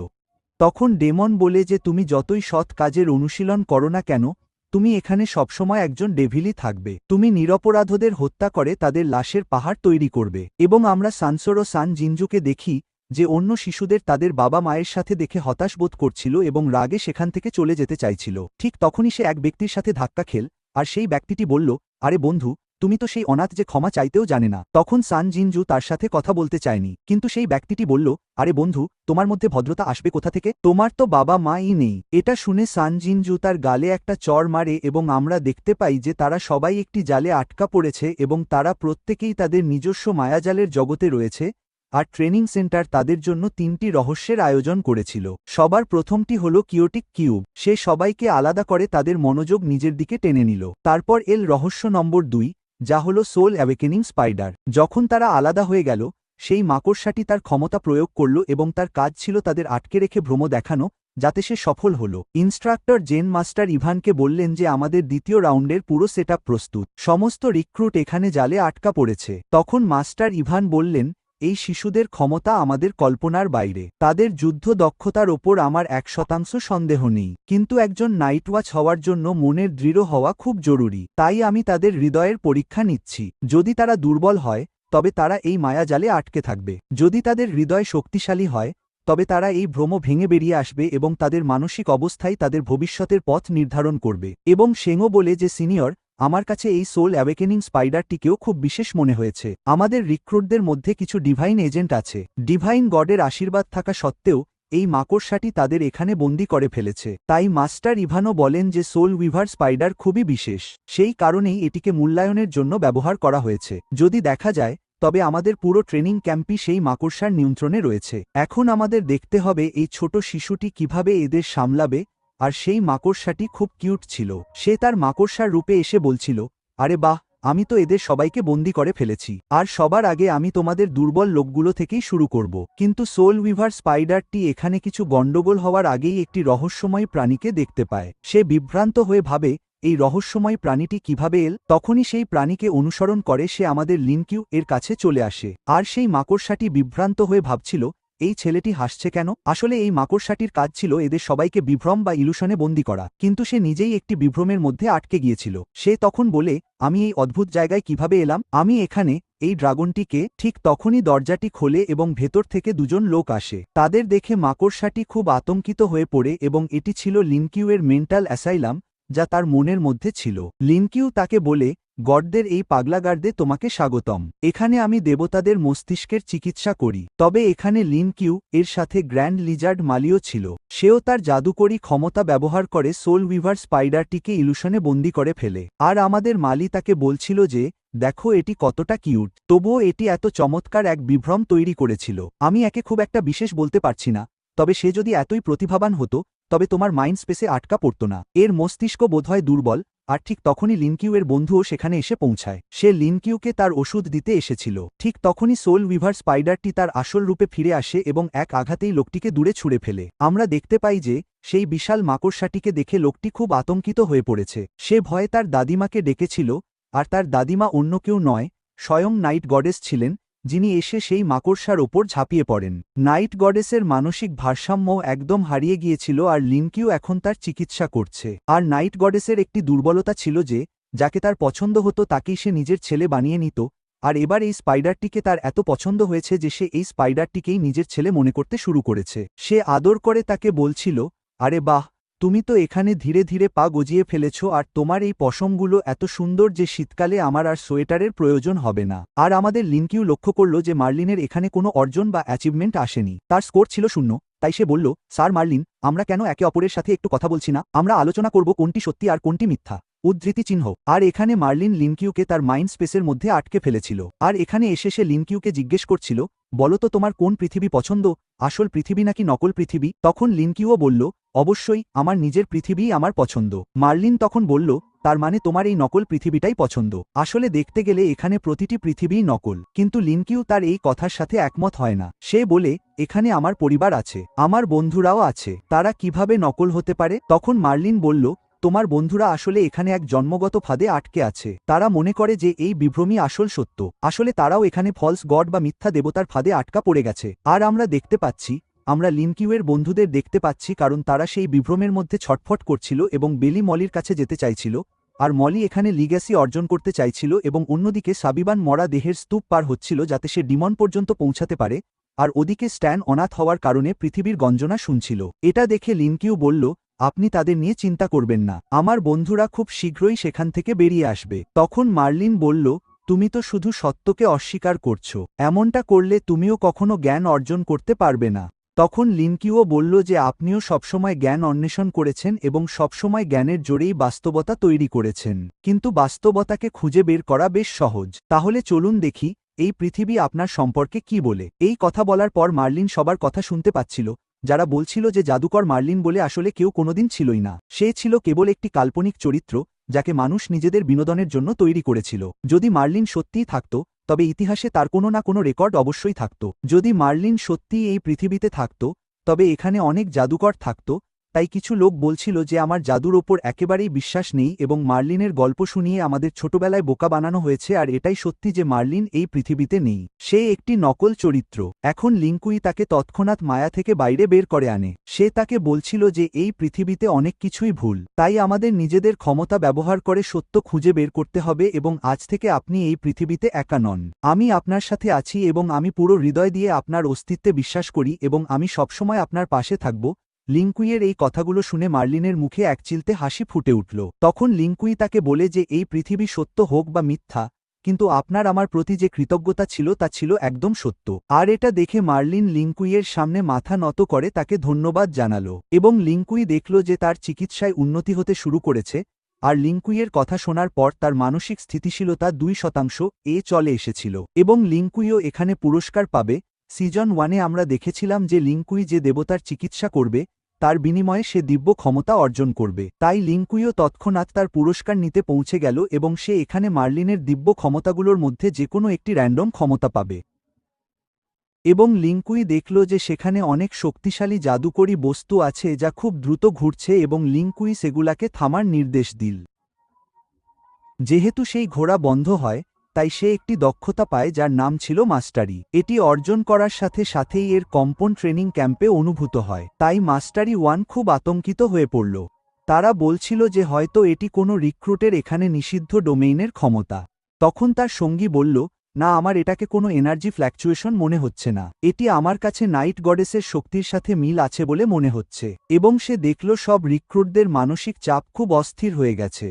তখন ডেমন বলে যে তুমি যতই সৎ কাজের অনুশীলন করো না কেন, তুমি এখানে সবসময় একজন ডেভিলই থাকবে। তুমি নিরপরাধদের হত্যা করে তাদের লাশের পাহাড় তৈরি করবে। এবং আমরা সানসোর ও সান জিনজুকে দেখি, যে অন্য শিশুদের তাদের বাবা মায়ের সাথে দেখে হতাশ বোধ করছিল এবং রাগে সেখান থেকে চলে যেতে চাইছিল। ঠিক তখনই সে এক ব্যক্তির সাথে ধাক্কা খেল, আর সেই ব্যক্তিটি বলল, আরে বন্ধু, তুমি তো সেই অনাথ যে ক্ষমা চাইতেও জানে না। তখন সান জিনজু তার সাথে কথা বলতে চায়নি, কিন্তু সেই ব্যক্তিটি বলল, আরে বন্ধু, তোমার মধ্যে ভদ্রতা আসবে কোথা থেকে? তোমার তো বাবা মাই নেই। এটা শুনে সান জিনজু তার গালে একটা চড় মারে এবং আমরা দেখতে পাই যে তারা সবাই একটি জালে আটকা পড়েছে এবং তারা প্রত্যেকেই তাদের নিজস্ব মায়াজালের জগতে রয়েছে। আর ট্রেনিং সেন্টার তাদের জন্য 3টি রহস্যের আয়োজন করেছিল। সবার প্রথমটি হল কিওটিক কিউব। সে সবাইকে আলাদা করে তাদের মনোযোগ নিজের দিকে টেনে নিল। তারপর এল রহস্য নম্বর 2, যা হল সোল অ্যাওয়েকেনিং স্পাইডার। যখন তারা আলাদা হয়ে গেল, সেই মাকড়সাটি তার ক্ষমতা প্রয়োগ করল এবং তার কাজ ছিল তাদের আটকে রেখে ভ্রম দেখানো, যাতে সে সফল হল। ইনস্ট্রাক্টর জেন মাস্টার ইভানকে বললেন যে আমাদের দ্বিতীয় রাউন্ডের পুরো সেটআপ প্রস্তুত। সমস্ত রিক্রুট এখানে জালে আটকা পড়েছে। তখন মাস্টার ইভান বললেন, এই শিশুদের ক্ষমতা আমাদের কল্পনার বাইরে। তাদের যুদ্ধ দক্ষতার ওপর আমার 1% সন্দেহ নেই, কিন্তু একজন নাইটওয়াচ হওয়ার জন্য মনের দৃঢ় হওয়া খুব জরুরি। তাই আমি তাদের হৃদয়ের পরীক্ষা নিচ্ছি। যদি তারা দুর্বল হয়, তবে তারা এই মায়াজালে আটকে থাকবে। যদি তাদের হৃদয় শক্তিশালী হয়, তবে তারা এই ভ্রম ভেঙে বেরিয়ে আসবে এবং তাদের মানসিক অবস্থাই তাদের ভবিষ্যতের পথ নির্ধারণ করবে। এবং সেঙো বলে যে সিনিয়র, আমার কাছে এই সোল অ্যাওয়েকেনিং স্পাইডারটিকেও খুব বিশেষ মনে হয়েছে। আমাদের রিক্রুটদের মধ্যে কিছু ডিভাইন এজেন্ট আছে। ডিভাইন গডের আশীর্বাদ থাকা সত্ত্বেও এই মাকড়সাটি তাদের এখানে বন্দী করে ফেলেছে। তাই মাস্টার ইভানো বলেন যে সোল উইভার স্পাইডার খুবই বিশেষ। সেই কারণেই এটিকে মূল্যায়নের জন্য ব্যবহার করা হয়েছে। যদি দেখা যায়, তবে আমাদের পুরো ট্রেনিং ক্যাম্পই সেই মাকড়সার নিয়ন্ত্রণে রয়েছে। এখন আমাদের দেখতে হবে এই ছোট শিশুটি কিভাবে এদের সামলাবে। আর সেই মাকড়সাটি খুব কিউট ছিল। সে তার মাকড়সার রূপে এসে বলছিল, আরে বাহ, আমি তো এদের সবাইকে বন্দি করে ফেলেছি। আর সবার আগে আমি তোমাদের দুর্বল লোকগুলো থেকেই শুরু করব। কিন্তু সোল উইভার স্পাইডারটি এখানে কিছু গণ্ডগোল হওয়ার আগেই একটি রহস্যময় প্রাণীকে দেখতে পায়। সে বিভ্রান্ত হয়ে ভাবে, এই রহস্যময় প্রাণীটি কিভাবে এল? তখনই সেই প্রাণীকে অনুসরণ করে সে আমাদের লিনকিউ এর কাছে চলে আসে। আর সেই মাকড়সাটি বিভ্রান্ত হয়ে ভাবছিল, এই ছেলেটি হাসছে কেন? আসলে এই মাকড়সাটির কাজ ছিল এদের সবাইকে বিভ্রম বা ইলুশনে বন্দী করা, কিন্তু সে নিজেই একটি বিভ্রমের মধ্যে আটকে গিয়েছিল। সে তখন বলে, আমি এই অদ্ভুত জায়গায় কিভাবে এলাম? আমি এখানে, এই ড্রাগনটিকে। ঠিক তখনই দরজাটি খোলে এবং ভেতর থেকে দুজন লোক আসে। তাদের দেখে মাকড়সাটি খুব আতঙ্কিত হয়ে পড়ে এবং এটি ছিল লিনকিউ এর মেন্টাল অ্যাসাইলাম, যা তার মনের মধ্যে ছিল। লিনকিউ তাকে বলে, গডদের এই পাগলাগারদে তোমাকে স্বাগতম। এখানে আমি দেবতাদের মস্তিষ্কের চিকিৎসা করি। তবে এখানে লিনকিউ এর সাথে গ্র্যান্ড লিজার্ড মালিও ছিল। সেও তার জাদুকরী ক্ষমতা ব্যবহার করে সোল উইভার স্পাইডারটিকে ইলুশনে বন্দী করে ফেলে। আর আমাদের মালি তাকে বলছিল যে, দেখো এটি কতটা কিউট। তবুও এটি এত চমৎকার এক বিভ্রম তৈরি করেছিল। আমি একে খুব একটা বিশেষ বলতে পারছি না, তবে সে যদি এতই প্রতিভাবান হতো, তবে তোমার মাইন্ড স্পেসে আটকা পড়ত না। এর মস্তিষ্ক বোধহয় দুর্বল। আর ঠিক তখনই লিনকিউ এর বন্ধুও সেখানে এসে পৌঁছায়। সে লিনকিউকে তার ওষুধ দিতে এসেছিল। ঠিক তখনই সোল উইভার স্পাইডারটি তার আসল রূপে ফিরে আসে এবং এক আঘাতেই লোকটিকে দূরে ছুঁড়ে ফেলে। আমরা দেখতে পাই যে, সেই বিশাল মাকড়সাটিকে দেখে লোকটি খুব আতঙ্কিত হয়ে পড়েছে। সে ভয়ে তার দাদিমাকে ডেকেছিল, আর তার দাদিমা অন্য কেউ নয়, স্বয়ং নাইট গডেস ছিলেন, যিনি এসে সেই মাকড়সার ওপর ঝাঁপিয়ে পড়েন। নাইট গডেসের মানসিক ভারসাম্য একদম হারিয়ে গিয়েছিল আর লিনকিউ এখন তার চিকিৎসা করছে। আর নাইট গডেসের একটি দুর্বলতা ছিল যে, যাকে তার পছন্দ হতো তাকেই সে নিজের ছেলে বানিয়ে নিত। আর এবার এই স্পাইডারটিকে তার এত পছন্দ হয়েছে যে সে এই স্পাইডারটিকেই নিজের ছেলে মনে করতে শুরু করেছে। সে আদর করে তাকে বলছিল, আরে বাহ, তুমি তো এখানে ধীরে ধীরে পা গজিয়ে ফেলেছ আর তোমার এই পশমগুলো এত সুন্দর যে শীতকালে আমার আর সোয়েটারের প্রয়োজন হবে না। আর আমাদের লিনকিউ লক্ষ্য করল যে মার্লিনের এখানে কোনো অর্জন বা অ্যাচিভমেন্ট আসেনি। তার স্কোর ছিল 0। তাই সে বলল, স্যার মার্লিন, আমরা কেন একে অপরের সাথে একটু কথা বলছি না? আমরা আলোচনা করব কোনটি সত্যি আর কোনটি মিথ্যা। উদ্ধৃতি চিহ্ন। আর এখানে মার্লিন লিনকিউকে তার মাইন্ড স্পেসের মধ্যে আটকে ফেলেছিল। আর এখানে এসে সে লিনকিউকে জিজ্ঞেস করছিল, বলো তো তোমার কোন পৃথিবী পছন্দ, আসল পৃথিবী নাকি নকল পৃথিবী? তখন লিনকিউও বলল, অবশ্যই আমার নিজের পৃথিবীই আমার পছন্দ। মার্লিন তখন বলল, তার মানে তোমার এই নকল পৃথিবীটাই পছন্দ। আসলে দেখতে গেলে এখানে প্রতিটি পৃথিবীই নকল। কিন্তু লিনকিউ তার এই কথার সাথে একমত হয় না। সে বলে, এখানে আমার পরিবার আছে, আমার বন্ধুরাও আছে, তারা কিভাবে নকল হতে পারে? তখন মার্লিন বলল, তোমার বন্ধুরা আসলে এখানে এক জন্মগত ফাঁদে আটকে আছে। তারা মনে করে যে এই বিভ্রমই আসল সত্য। আসলে তারাও এখানে ফলস গড বা মিথ্যা দেবতার ফাঁদে আটকা পড়ে গেছে। আর আমরা দেখতে পাচ্ছি, আমরা লিনকিউয়ের বন্ধুদের দেখতে পাচ্ছি, কারণ তারা সেই বিভ্রমের মধ্যে ছটফট করছিল এবং বেলি মলির কাছে যেতে চাইছিল। আর মলি এখানে লিগ্যাসি অর্জন করতে চাইছিল এবং অন্যদিকে সাবিবান মরা দেহের স্তূপ পার হচ্ছিল যাতে সে ডিমন পর্যন্ত পৌঁছাতে পারে। আর ওদিকে স্ট্যান অনাথ হওয়ার কারণে পৃথিবীর গঞ্জনা শুনছিল। এটা দেখে লিনকিউ বলল, আপনি তাদের নিয়ে চিন্তা করবেন না, আমার বন্ধুরা খুব শীঘ্রই সেখান থেকে বেরিয়ে আসবে। তখন মার্লিন বলল, তুমি তো শুধু সত্যকে অস্বীকার করছো, এমনটা করলে তুমিও কখনো জ্ঞান অর্জন করতে পারবে না। তখন লিনকিউও বলল যে আপনিও সবসময় জ্ঞান অন্বেষণ করেছেন এবং সবসময় জ্ঞানের জোরেই বাস্তবতা তৈরি করেছেন, কিন্তু বাস্তবতাকে খুঁজে বের করা বেশ সহজ। তাহলে চলুন দেখি এই পৃথিবী আপনার সম্পর্কে কি বলে। এই কথা বলার পর মার্লিন সবার কথা শুনতে পাচ্ছিল, যারা বলছিল যে জাদুকর মার্লিন বলে আসলে কেউ কোনোদিন ছিলই না। সে ছিল কেবল একটি কাল্পনিক চরিত্র যাকে মানুষ নিজেদের বিনোদনের জন্য তৈরি করেছিল। যদি মার্লিন সত্যিই থাকত, তবে ইতিহাসে তার কোনো না কোনো রেকর্ড অবশ্যই থাকত। যদি মার্লিন সত্যিই এই পৃথিবীতে থাকত, তবে এখানে অনেক জাদুকর থাকত। তাই কিছু লোক বলছিল যে আমার জাদুর ওপর একেবারেই বিশ্বাস নেই এবং মার্লিনের গল্প শুনিয়ে আমাদের ছোটবেলায় বোকা বানানো হয়েছে, আর এটাই সত্যি যে মার্লিন এই পৃথিবীতে নেই। সে একটি নকল চরিত্র। এখন লিংকুই তাকে তৎক্ষণাৎ মায়া থেকে বাইরে বের করে আনে। সে তাকে বলছিল যে এই পৃথিবীতে অনেক কিছুই ভুল, তাই আমাদের নিজেদের ক্ষমতা ব্যবহার করে সত্য খুঁজে বের করতে হবে এবং আজ থেকে আপনি এই পৃথিবীতে একা নন। আমি আপনার সাথে আছি এবং আমি পুরো হৃদয় দিয়ে আপনার অস্তিত্বে বিশ্বাস করি এবং আমি সবসময় আপনার পাশে থাকব। লিংকুইয়ের এই কথাগুলো শুনে মার্লিনের মুখে একচিলতে হাসি ফুটে উঠল। তখন লিংকুই তাকে বলে যে এই পৃথিবী সত্য হোক বা মিথ্যা, কিন্তু আপনার আমার প্রতি যে কৃতজ্ঞতা ছিল তা ছিল একদম সত্য। আর এটা দেখে মার্লিন লিংকুইয়ের সামনে মাথা নত করে তাকে ধন্যবাদ জানালো এবং লিংকুই দেখল যে তার চিকিৎসায় উন্নতি হতে শুরু করেছে। আর লিংকুইয়ের কথা শোনার পর তার মানসিক স্থিতিশীলতা 2% চলে এসেছিল এবং লিংকুইও এখানে পুরস্কার পাবে। সিজন 1-এ আমরা দেখেছিলাম যে লিংকুই যে দেবতার চিকিৎসা করবে, তার বিনিময়ে সে দিব্য ক্ষমতা অর্জন করবে। তাই লিংকুইও তৎক্ষণাৎ তার পুরস্কার নিতে পৌঁছে গেল এবং সে এখানে মার্লিনের দিব্য ক্ষমতাগুলোর মধ্যে যে কোনো একটি র্যান্ডম ক্ষমতা পাবে। এবং লিংকুই দেখল যে সেখানে অনেক শক্তিশালী জাদুকরী বস্তু আছে যা খুব দ্রুত ঘুরছে এবং লিংকুই সেগুলাকে থামার নির্দেশ দিল। যেহেতু সেই ঘোড়া বন্ধ হয়, তাই সে একটি দক্ষতা পায় যার নাম ছিল মাস্টারি। এটি অর্জন করার সাথে সাথেই এর কম্পন ট্রেনিং ক্যাম্পে অনুভূত হয়। তাই মাস্টারি 1 খুব আতঙ্কিত হয়ে পড়ল। তারা বলছিল যে হয়তো এটি কোনো রিক্রুটের এখানে নিষিদ্ধ ডোমেইনের ক্ষমতা। তখন তার সঙ্গী বলল, না, আমার এটাকে কোনো এনার্জি ফ্ল্যাকচুয়েশন মনে হচ্ছে না, এটি আমার কাছে নাইট গডেসের শক্তির সাথে মিল আছে বলে মনে হচ্ছে। এবং সে দেখল সব রিক্রুটদের মানসিক চাপ খুব অস্থির হয়ে গেছে।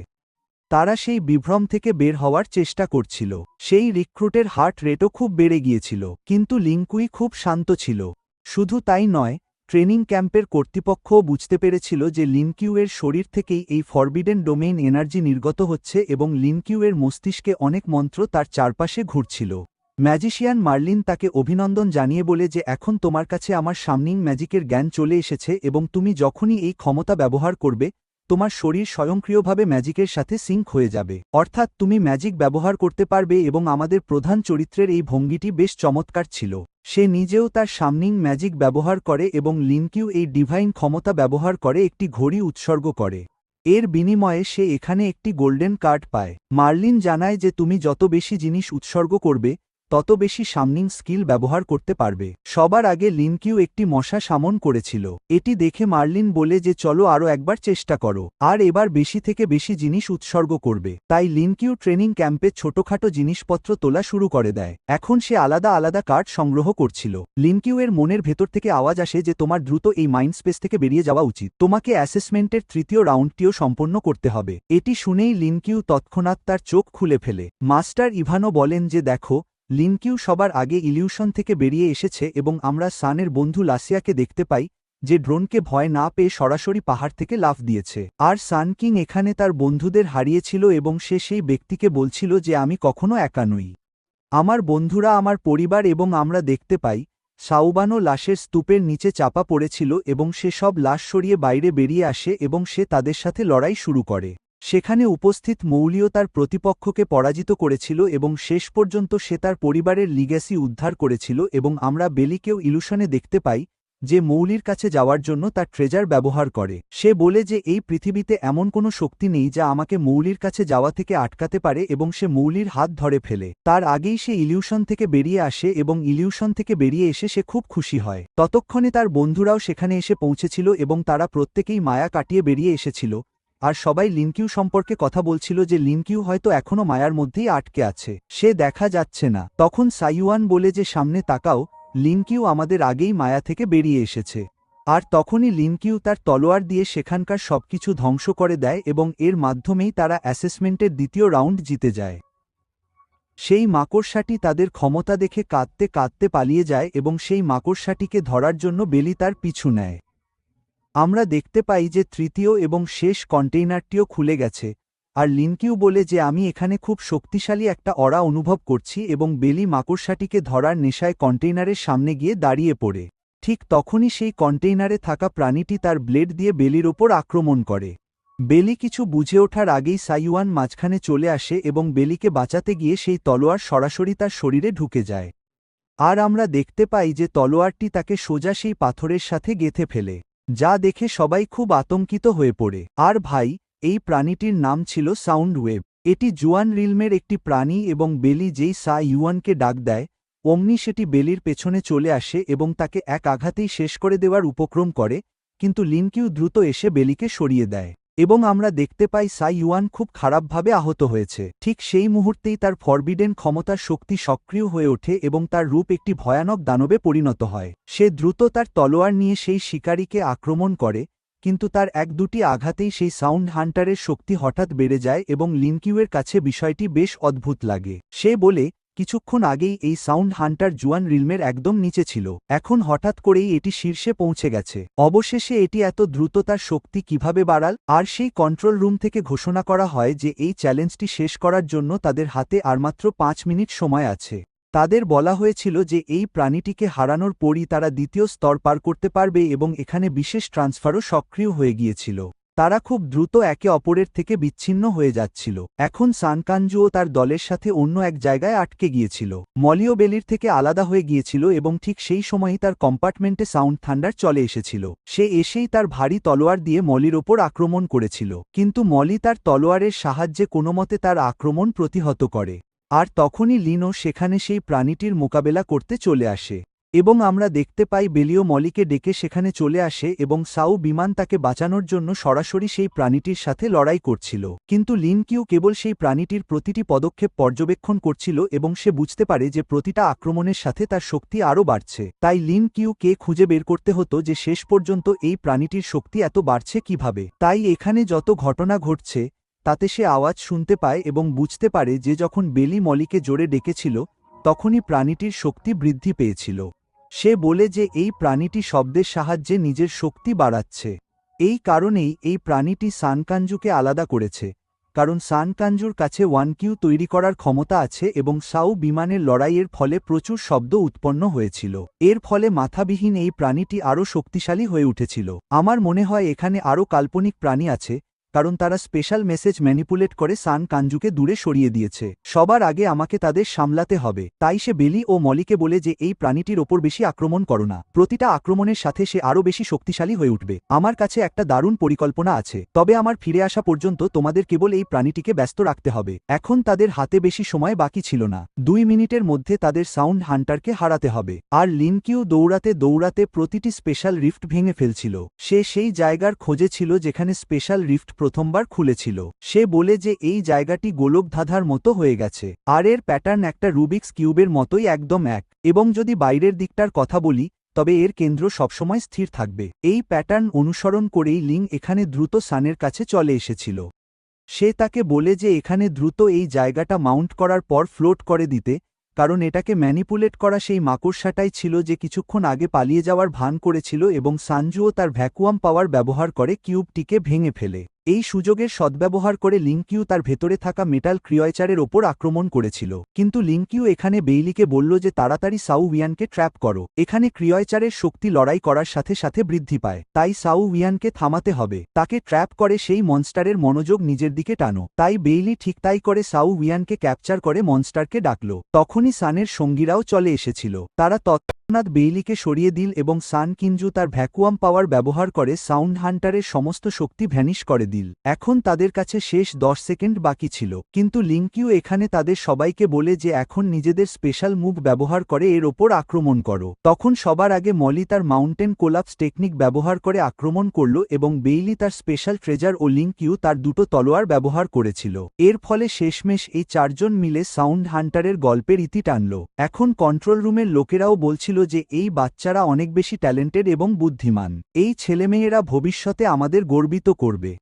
তারা সেই বিভ্রম থেকে বের হওয়ার চেষ্টা করছিল। সেই রিক্রুটের হার্ট রেটও খুব বেড়ে গিয়েছিল, কিন্তু লিংকুই খুব শান্ত ছিল। শুধু তাই নয়, ট্রেনিং ক্যাম্পের কর্তৃপক্ষও বুঝতে পেরেছিল যে লিনকিউয়ের শরীর থেকেই এই ফরবিডেন ডোমেইন এনার্জি নির্গত হচ্ছে এবং লিনকিউয়ের মস্তিষ্কে অনেক মন্ত্র তার চারপাশে ঘুরছিল। ম্যাজিশিয়ান মার্লিন তাকে অভিনন্দন জানিয়ে বলে যে এখন তোমার কাছে আমার সামনিং ম্যাজিকের জ্ঞান চলে এসেছে এবং তুমি যখনই এই ক্ষমতা ব্যবহার করবে, তোমার শরীর স্বয়ংক্রিয়ভাবে ম্যাজিকের সাথে সিঙ্ক হয়ে যাবে, অর্থাৎ তুমি ম্যাজিক ব্যবহার করতে পারবে। এবং আমাদের প্রধান চরিত্রের এই ভঙ্গিটি বেশ চমৎকার ছিল। সে নিজেও তার সামনিং ম্যাজিক ব্যবহার করে এবং লিনকিউ এই ডিভাইন ক্ষমতা ব্যবহার করে একটি ঘড়ি উৎসর্গ করে। এর বিনিময়ে সে এখানে একটি গোল্ডেন কার্ড পায়। মার্লিন জানায় যে তুমি যত বেশি জিনিস উৎসর্গ করবে, তত বেশি সামনিং স্কিল ব্যবহার করতে পারবে। সবার আগে লিনকিউ একটি মশা সামন করেছিল। এটি দেখে মার্লিন বলে যে চলো আরও একবার চেষ্টা করো, আর এবার বেশি থেকে বেশি জিনিস উৎসর্গ করবে। তাই লিনকিউ ট্রেনিং ক্যাম্পে ছোটখাটো জিনিসপত্র তোলা শুরু করে দেয়। এখন সে আলাদা আলাদা কার্ড সংগ্রহ করছিল। লিনকিউ এর মনের ভেতর থেকে আওয়াজ আসে যে তোমার দ্রুত এই মাইন্ড স্পেস থেকে বেরিয়ে যাওয়া উচিত, তোমাকে অ্যাসেসমেন্টের তৃতীয় রাউন্ডটিও সম্পন্ন করতে হবে। এটি শুনেই লিনকিউ তৎক্ষণাৎ তার চোখ খুলে ফেলে। মাস্টার ইভানো বলেন যে দেখো, লিনকিউ সবার আগে ইলিউশন থেকে বেরিয়ে এসেছে এবং আমরা সানের বন্ধু লাসিয়াকে দেখতে পাই, যে ড্রোনকে ভয় না পেয়ে সরাসরি পাহাড় থেকে লাফ দিয়েছে। আর সান কিং এখানে তার বন্ধুদের হারিয়েছিল এবং সে সেই ব্যক্তিকে বলছিল যে আমি কখনো একা নই, আমার বন্ধুরা আমার পরিবার। এবং আমরা দেখতে পাই সাউবানো লাশের স্তূপের নিচে চাপা পড়েছিল এবং সে সব লাশ সরিয়ে বাইরে বেরিয়ে আসে এবং সে তাদের সাথে লড়াই শুরু করে। সেখানে উপস্থিত মৌলিও তার প্রতিপক্ষকে পরাজিত করেছিল এবং শেষ পর্যন্ত সে তার পরিবারের লিগ্যাসি উদ্ধার করেছিল এবং আমরা বেলিকেও ইলুশনে দেখতে পাই যে মৌলির কাছে যাওয়ার জন্য তার ট্রেজার ব্যবহার করে। সে বলে যে এই পৃথিবীতে এমন কোনো শক্তি নেই যা আমাকে মৌলির কাছে যাওয়া থেকে আটকাতে পারে এবং সে মৌলির হাত ধরে ফেলে। তার আগেই সে ইলিউশন থেকে বেরিয়ে আসে এবং ইলিউশন থেকে বেরিয়ে এসে সে খুব খুশি হয়। ততক্ষণে তার বন্ধুরাও সেখানে এসে পৌঁছেছিল এবং তারা প্রত্যেকেই মায়া কাটিয়ে বেরিয়ে এসেছিল, আর সবাই লিনকিউ সম্পর্কে কথা বলছিল যে লিনকিউ হয়তো এখনও মায়ার মধ্যেই আটকে আছে, সে দেখা যাচ্ছে না। তখন সাইয়ুয়ান বলে যে সামনে তাকাও, লিনকিউ আমাদের আগেই মায়া থেকে বেরিয়ে এসেছে। আর তখনই লিনকিউ তার তলোয়ার দিয়ে সেখানকার সবকিছু ধ্বংস করে দেয় এবং এর মাধ্যমেই তারা অ্যাসেসমেন্টের দ্বিতীয় রাউন্ড জিতে যায়। সেই মাকড়সাটি তাদের ক্ষমতা দেখে কাঁদতে কাঁদতে পালিয়ে যায় এবং সেই মাকড়সাটিকে ধরার জন্য বেলি তার পিছু নেয়। আমরা দেখতে পাই যে তৃতীয় এবং শেষ কন্টেইনারটিও খুলে গেছে, আর লিনকিউ বলে যে আমি এখানে খুব শক্তিশালী একটা অরা অনুভব করছি এবং বেলি মাকড়সাটিকে ধরার নেশায় কন্টেইনারের সামনে গিয়ে দাঁড়িয়ে পড়ে। ঠিক তখনই সেই কন্টেইনারে থাকা প্রাণীটি তার ব্লেড দিয়ে বেলির ওপর আক্রমণ করে। বেলি কিছু বুঝে ওঠার আগেই সাইয়ুয়ান মাঝখানে চলে আসে এবং বেলিকে বাঁচাতে গিয়ে সেই তলোয়ার সরাসরি তার শরীরে ঢুকে যায়। আর আমরা দেখতে পাই যে তলোয়ারটি তাকে সোজা সেই পাথরের সাথে গেঁথে ফেলে, যা দেখে সবাই খুব আতঙ্কিত হয়ে পড়ে। আর ভাই, এই প্রাণীটির নাম ছিল সাউন্ড ওয়েভ। এটি জুয়ান রিলমের একটি প্রাণী এবং বেলি যেই সাইয়ুয়ানকে ডাক দেয় অমনি সেটি বেলির পেছনে চলে আসে এবং তাকে এক আঘাতেই শেষ করে দেওয়ার উপক্রম করে, কিন্তু লিনকিউ দ্রুত এসে বেলিকে সরিয়ে দেয় এবং আমরা দেখতে পাই সাইয়ুয়ান খুব খারাপভাবে আহত হয়েছে। ঠিক সেই মুহূর্তেই তার ফরবিডেন ক্ষমতার শক্তি সক্রিয় হয়ে ওঠে এবং তার রূপ একটি ভয়ানক দানবে পরিণত হয়। সে দ্রুত তার তলোয়ার নিয়ে সেই শিকারীকে আক্রমণ করে, কিন্তু তার এক দুটি আঘাতেই সেই সাউন্ড হান্টারের শক্তি হঠাৎ বেড়ে যায় এবং লিনকিউয়ের কাছে বিষয়টি বেশ অদ্ভুত লাগে। সে বলে, কিছুক্ষণ আগেই এই সাউন্ড হান্টার জুয়ান রিলমের একদম নিচে ছিল, এখন হঠাৎ করেই এটি শীর্ষে পৌঁছে গেছে। অবশেষে এটি এত দ্রুত তার শক্তি কিভাবে বাড়াল? আর সেই কন্ট্রোল রুম থেকে ঘোষণা করা হয় যে এই চ্যালেঞ্জটি শেষ করার জন্য তাদের হাতে আর মাত্র 5 মিনিট সময় আছে। তাদের বলা হয়েছিল যে এই প্রাণীটিকে হারানোর পরই তারা দ্বিতীয় স্তর পার করতে পারবে এবং এখানে বিশেষ ট্রান্সফারও সক্রিয় হয়ে গিয়েছিল। তারা খুব দ্রুত একে অপরের থেকে বিচ্ছিন্ন হয়ে যাচ্ছিল। এখন সানকানজুও তার দলের সাথে অন্য এক জায়গায় আটকে গিয়েছিল। মলিও বেলির থেকে আলাদা হয়ে গিয়েছিল এবং ঠিক সেই সময়ই তার কম্পার্টমেন্টে সাউন্ড থান্ডার চলে এসেছিল। সে এসেই তার ভারী তলোয়ার দিয়ে মলির ওপর আক্রমণ করেছিল, কিন্তু মলি তার তলোয়ারের সাহায্যে কোনোমতে তার আক্রমণ প্রতিহত করে। আর তখনই লিনও সেখানে সেই প্রাণীটির মোকাবেলা করতে চলে আসে এবং আমরা দেখতে পাই বেলিও মলিকে ডেকে সেখানে চলে আসে এবং সাউ বিমান তাকে বাঁচানোর জন্য সরাসরি সেই প্রাণীটির সাথে লড়াই করছিল। কিন্তু লিনকিউ কেবল সেই প্রাণীটির প্রতিটি পদক্ষেপ পর্যবেক্ষণ করছিল এবং সে বুঝতে পারে যে প্রতিটা আক্রমণের সাথে তার শক্তি আরও বাড়ছে। তাই লিনকিউকে খুঁজে বের করতে হতো যে শেষ পর্যন্ত এই প্রাণীটির শক্তি এত বাড়ছে কিভাবে। তাই এখানে যত ঘটনা ঘটছে তাতে সে আওয়াজ শুনতে পায় এবং বুঝতে পারে যে যখন বেলি মলিকে জোরে ডেকেছিল তখনই প্রাণীটির শক্তি বৃদ্ধি পেয়েছিল। সে বলে যে এই প্রাণীটি শব্দের সাহায্যে নিজের শক্তি বাড়াচ্ছে। এই কারণেই এই প্রাণীটি সানকানজুকে আলাদা করেছে, কারণ সানকানজুর কাছে 1Q তৈরি করার ক্ষমতা আছে এবং সাউ বিমানের লড়াইয়ের ফলে প্রচুর শব্দ উৎপন্ন হয়েছিল। এর ফলে মাথাবিহীন এই প্রাণীটি আরও শক্তিশালী হয়ে উঠেছিল। আমার মনে হয় এখানে আরও কাল্পনিক প্রাণী আছে, কারণ তারা স্পেশাল মেসেজ ম্যানিপুলেট করে সানকানজুকে দূরে সরিয়ে দিয়েছে। সবার আগে আমাকে তাদের সামলাতে হবে। তাই সে বেলি ও মলিকে বলে যে এই প্রাণীটির ওপর বেশি আক্রমণ করো না, প্রতিটা আক্রমণের সাথে সে আরও বেশি শক্তিশালী হয়ে উঠবে। আমার কাছে একটা দারুণ পরিকল্পনা আছে, তবে আমার ফিরে আসা পর্যন্ত তোমাদের কেবল এই প্রাণীটিকে ব্যস্ত রাখতে হবে। এখন তাদের হাতে বেশি সময় বাকি ছিল না। 2 মিনিটের মধ্যে তাদের সাউন্ড হান্টারকে হারাতে হবে। আর লিনকিউ দৌড়াতে দৌড়াতে প্রতিটি স্পেশাল রিফট ভেঙে ফেলছিল। সে সেই জায়গার খোঁজে ছিল যেখানে স্পেশাল রিফট প্রথমবার খুলেছিল। সে বলে যে এই জায়গাটি গোলকধাঁধার মতো হয়ে গেছে, আর এর প্যাটার্ন একটা রুবিক্স কিউবের মতোই একদম এক, এবং যদি বাইরের দিকটার কথা বলি তবে এর কেন্দ্র সবসময় স্থির থাকবে। এই প্যাটার্ন অনুসরণ করেই লিং এখানে দ্রুত সানের কাছে চলে এসেছিল। সে তাকে বলে যে এখানে দ্রুত এই জায়গাটা মাউন্ট করার পর ফ্লোট করে দিতে, কারণ এটাকে ম্যানিপুলেট করা সেই মাকড়সাটাই ছিল যে কিছুক্ষণ আগে পালিয়ে যাওয়ার ভান করেছিল এবং সানজুও তার ভ্যাকুয়াম পাওয়ার ব্যবহার করে কিউবটিকে ভেঙে ফেলে। এই সুযোগের সদ্ব্যবহার করে লিংকিউ তার ভেতরে থাকা মেটাল ক্রিয়েচারের ওপর আক্রমণ করেছিল, কিন্তু লিংকিউ এখানে বেইলিকে বলল যে তাড়াতাড়ি সাউ উইয়ানকে ট্র্যাপ করো। এখানে ক্রিয়েচারের শক্তি লড়াই করার সাথে সাথে বৃদ্ধি পায়, তাই সাউ উইয়ানকে থামাতে হবে, তাকে ট্র্যাপ করে সেই মনস্টারের মনোযোগ নিজের দিকে টানো। তাই বেইলি ঠিক তাই করে সাউ উইয়ানকে ক্যাপচার করে মনস্টারকে ডাকল। তখনই সানের সঙ্গীরাও চলে এসেছিল, তারা তৎক্ষণাৎ বেইলিকে সরিয়ে দিল এবং সান কিনজু তার ভ্যাকুয়াম পাওয়ার ব্যবহার করে সাউন্ড হান্টারের সমস্ত শক্তি ভ্যানিশ করে দিল। এখন তাদের কাছে শেষ 10 সেকেন্ড বাকি ছিল, কিন্তু লিংকিউ এখানে তাদের সবাইকে বলে যে এখন নিজেদের স্পেশাল মুভ ব্যবহার করে এর ওপর আক্রমণ করো। তখন সবার আগে মলি তার মাউন্টেন কোলাপস টেকনিক ব্যবহার করে আক্রমণ করল এবং বেইলি তার স্পেশাল ট্রেজার ও লিংকিউ তার দুটো তলোয়ার ব্যবহার করেছিল। এর ফলে শেষমেশ এই চারজন মিলে সাউন্ড হান্টারের গল্পের ইতি টানল। এখন কন্ট্রোল রুমের লোকেরাও বলছিল যে এই বাচ্চারা অনেক বেশি ট্যালেন্টেড এবং বুদ্ধিমান, এই ছেলেমেয়েরা ভবিষ্যতে আমাদের গর্বিত করবে।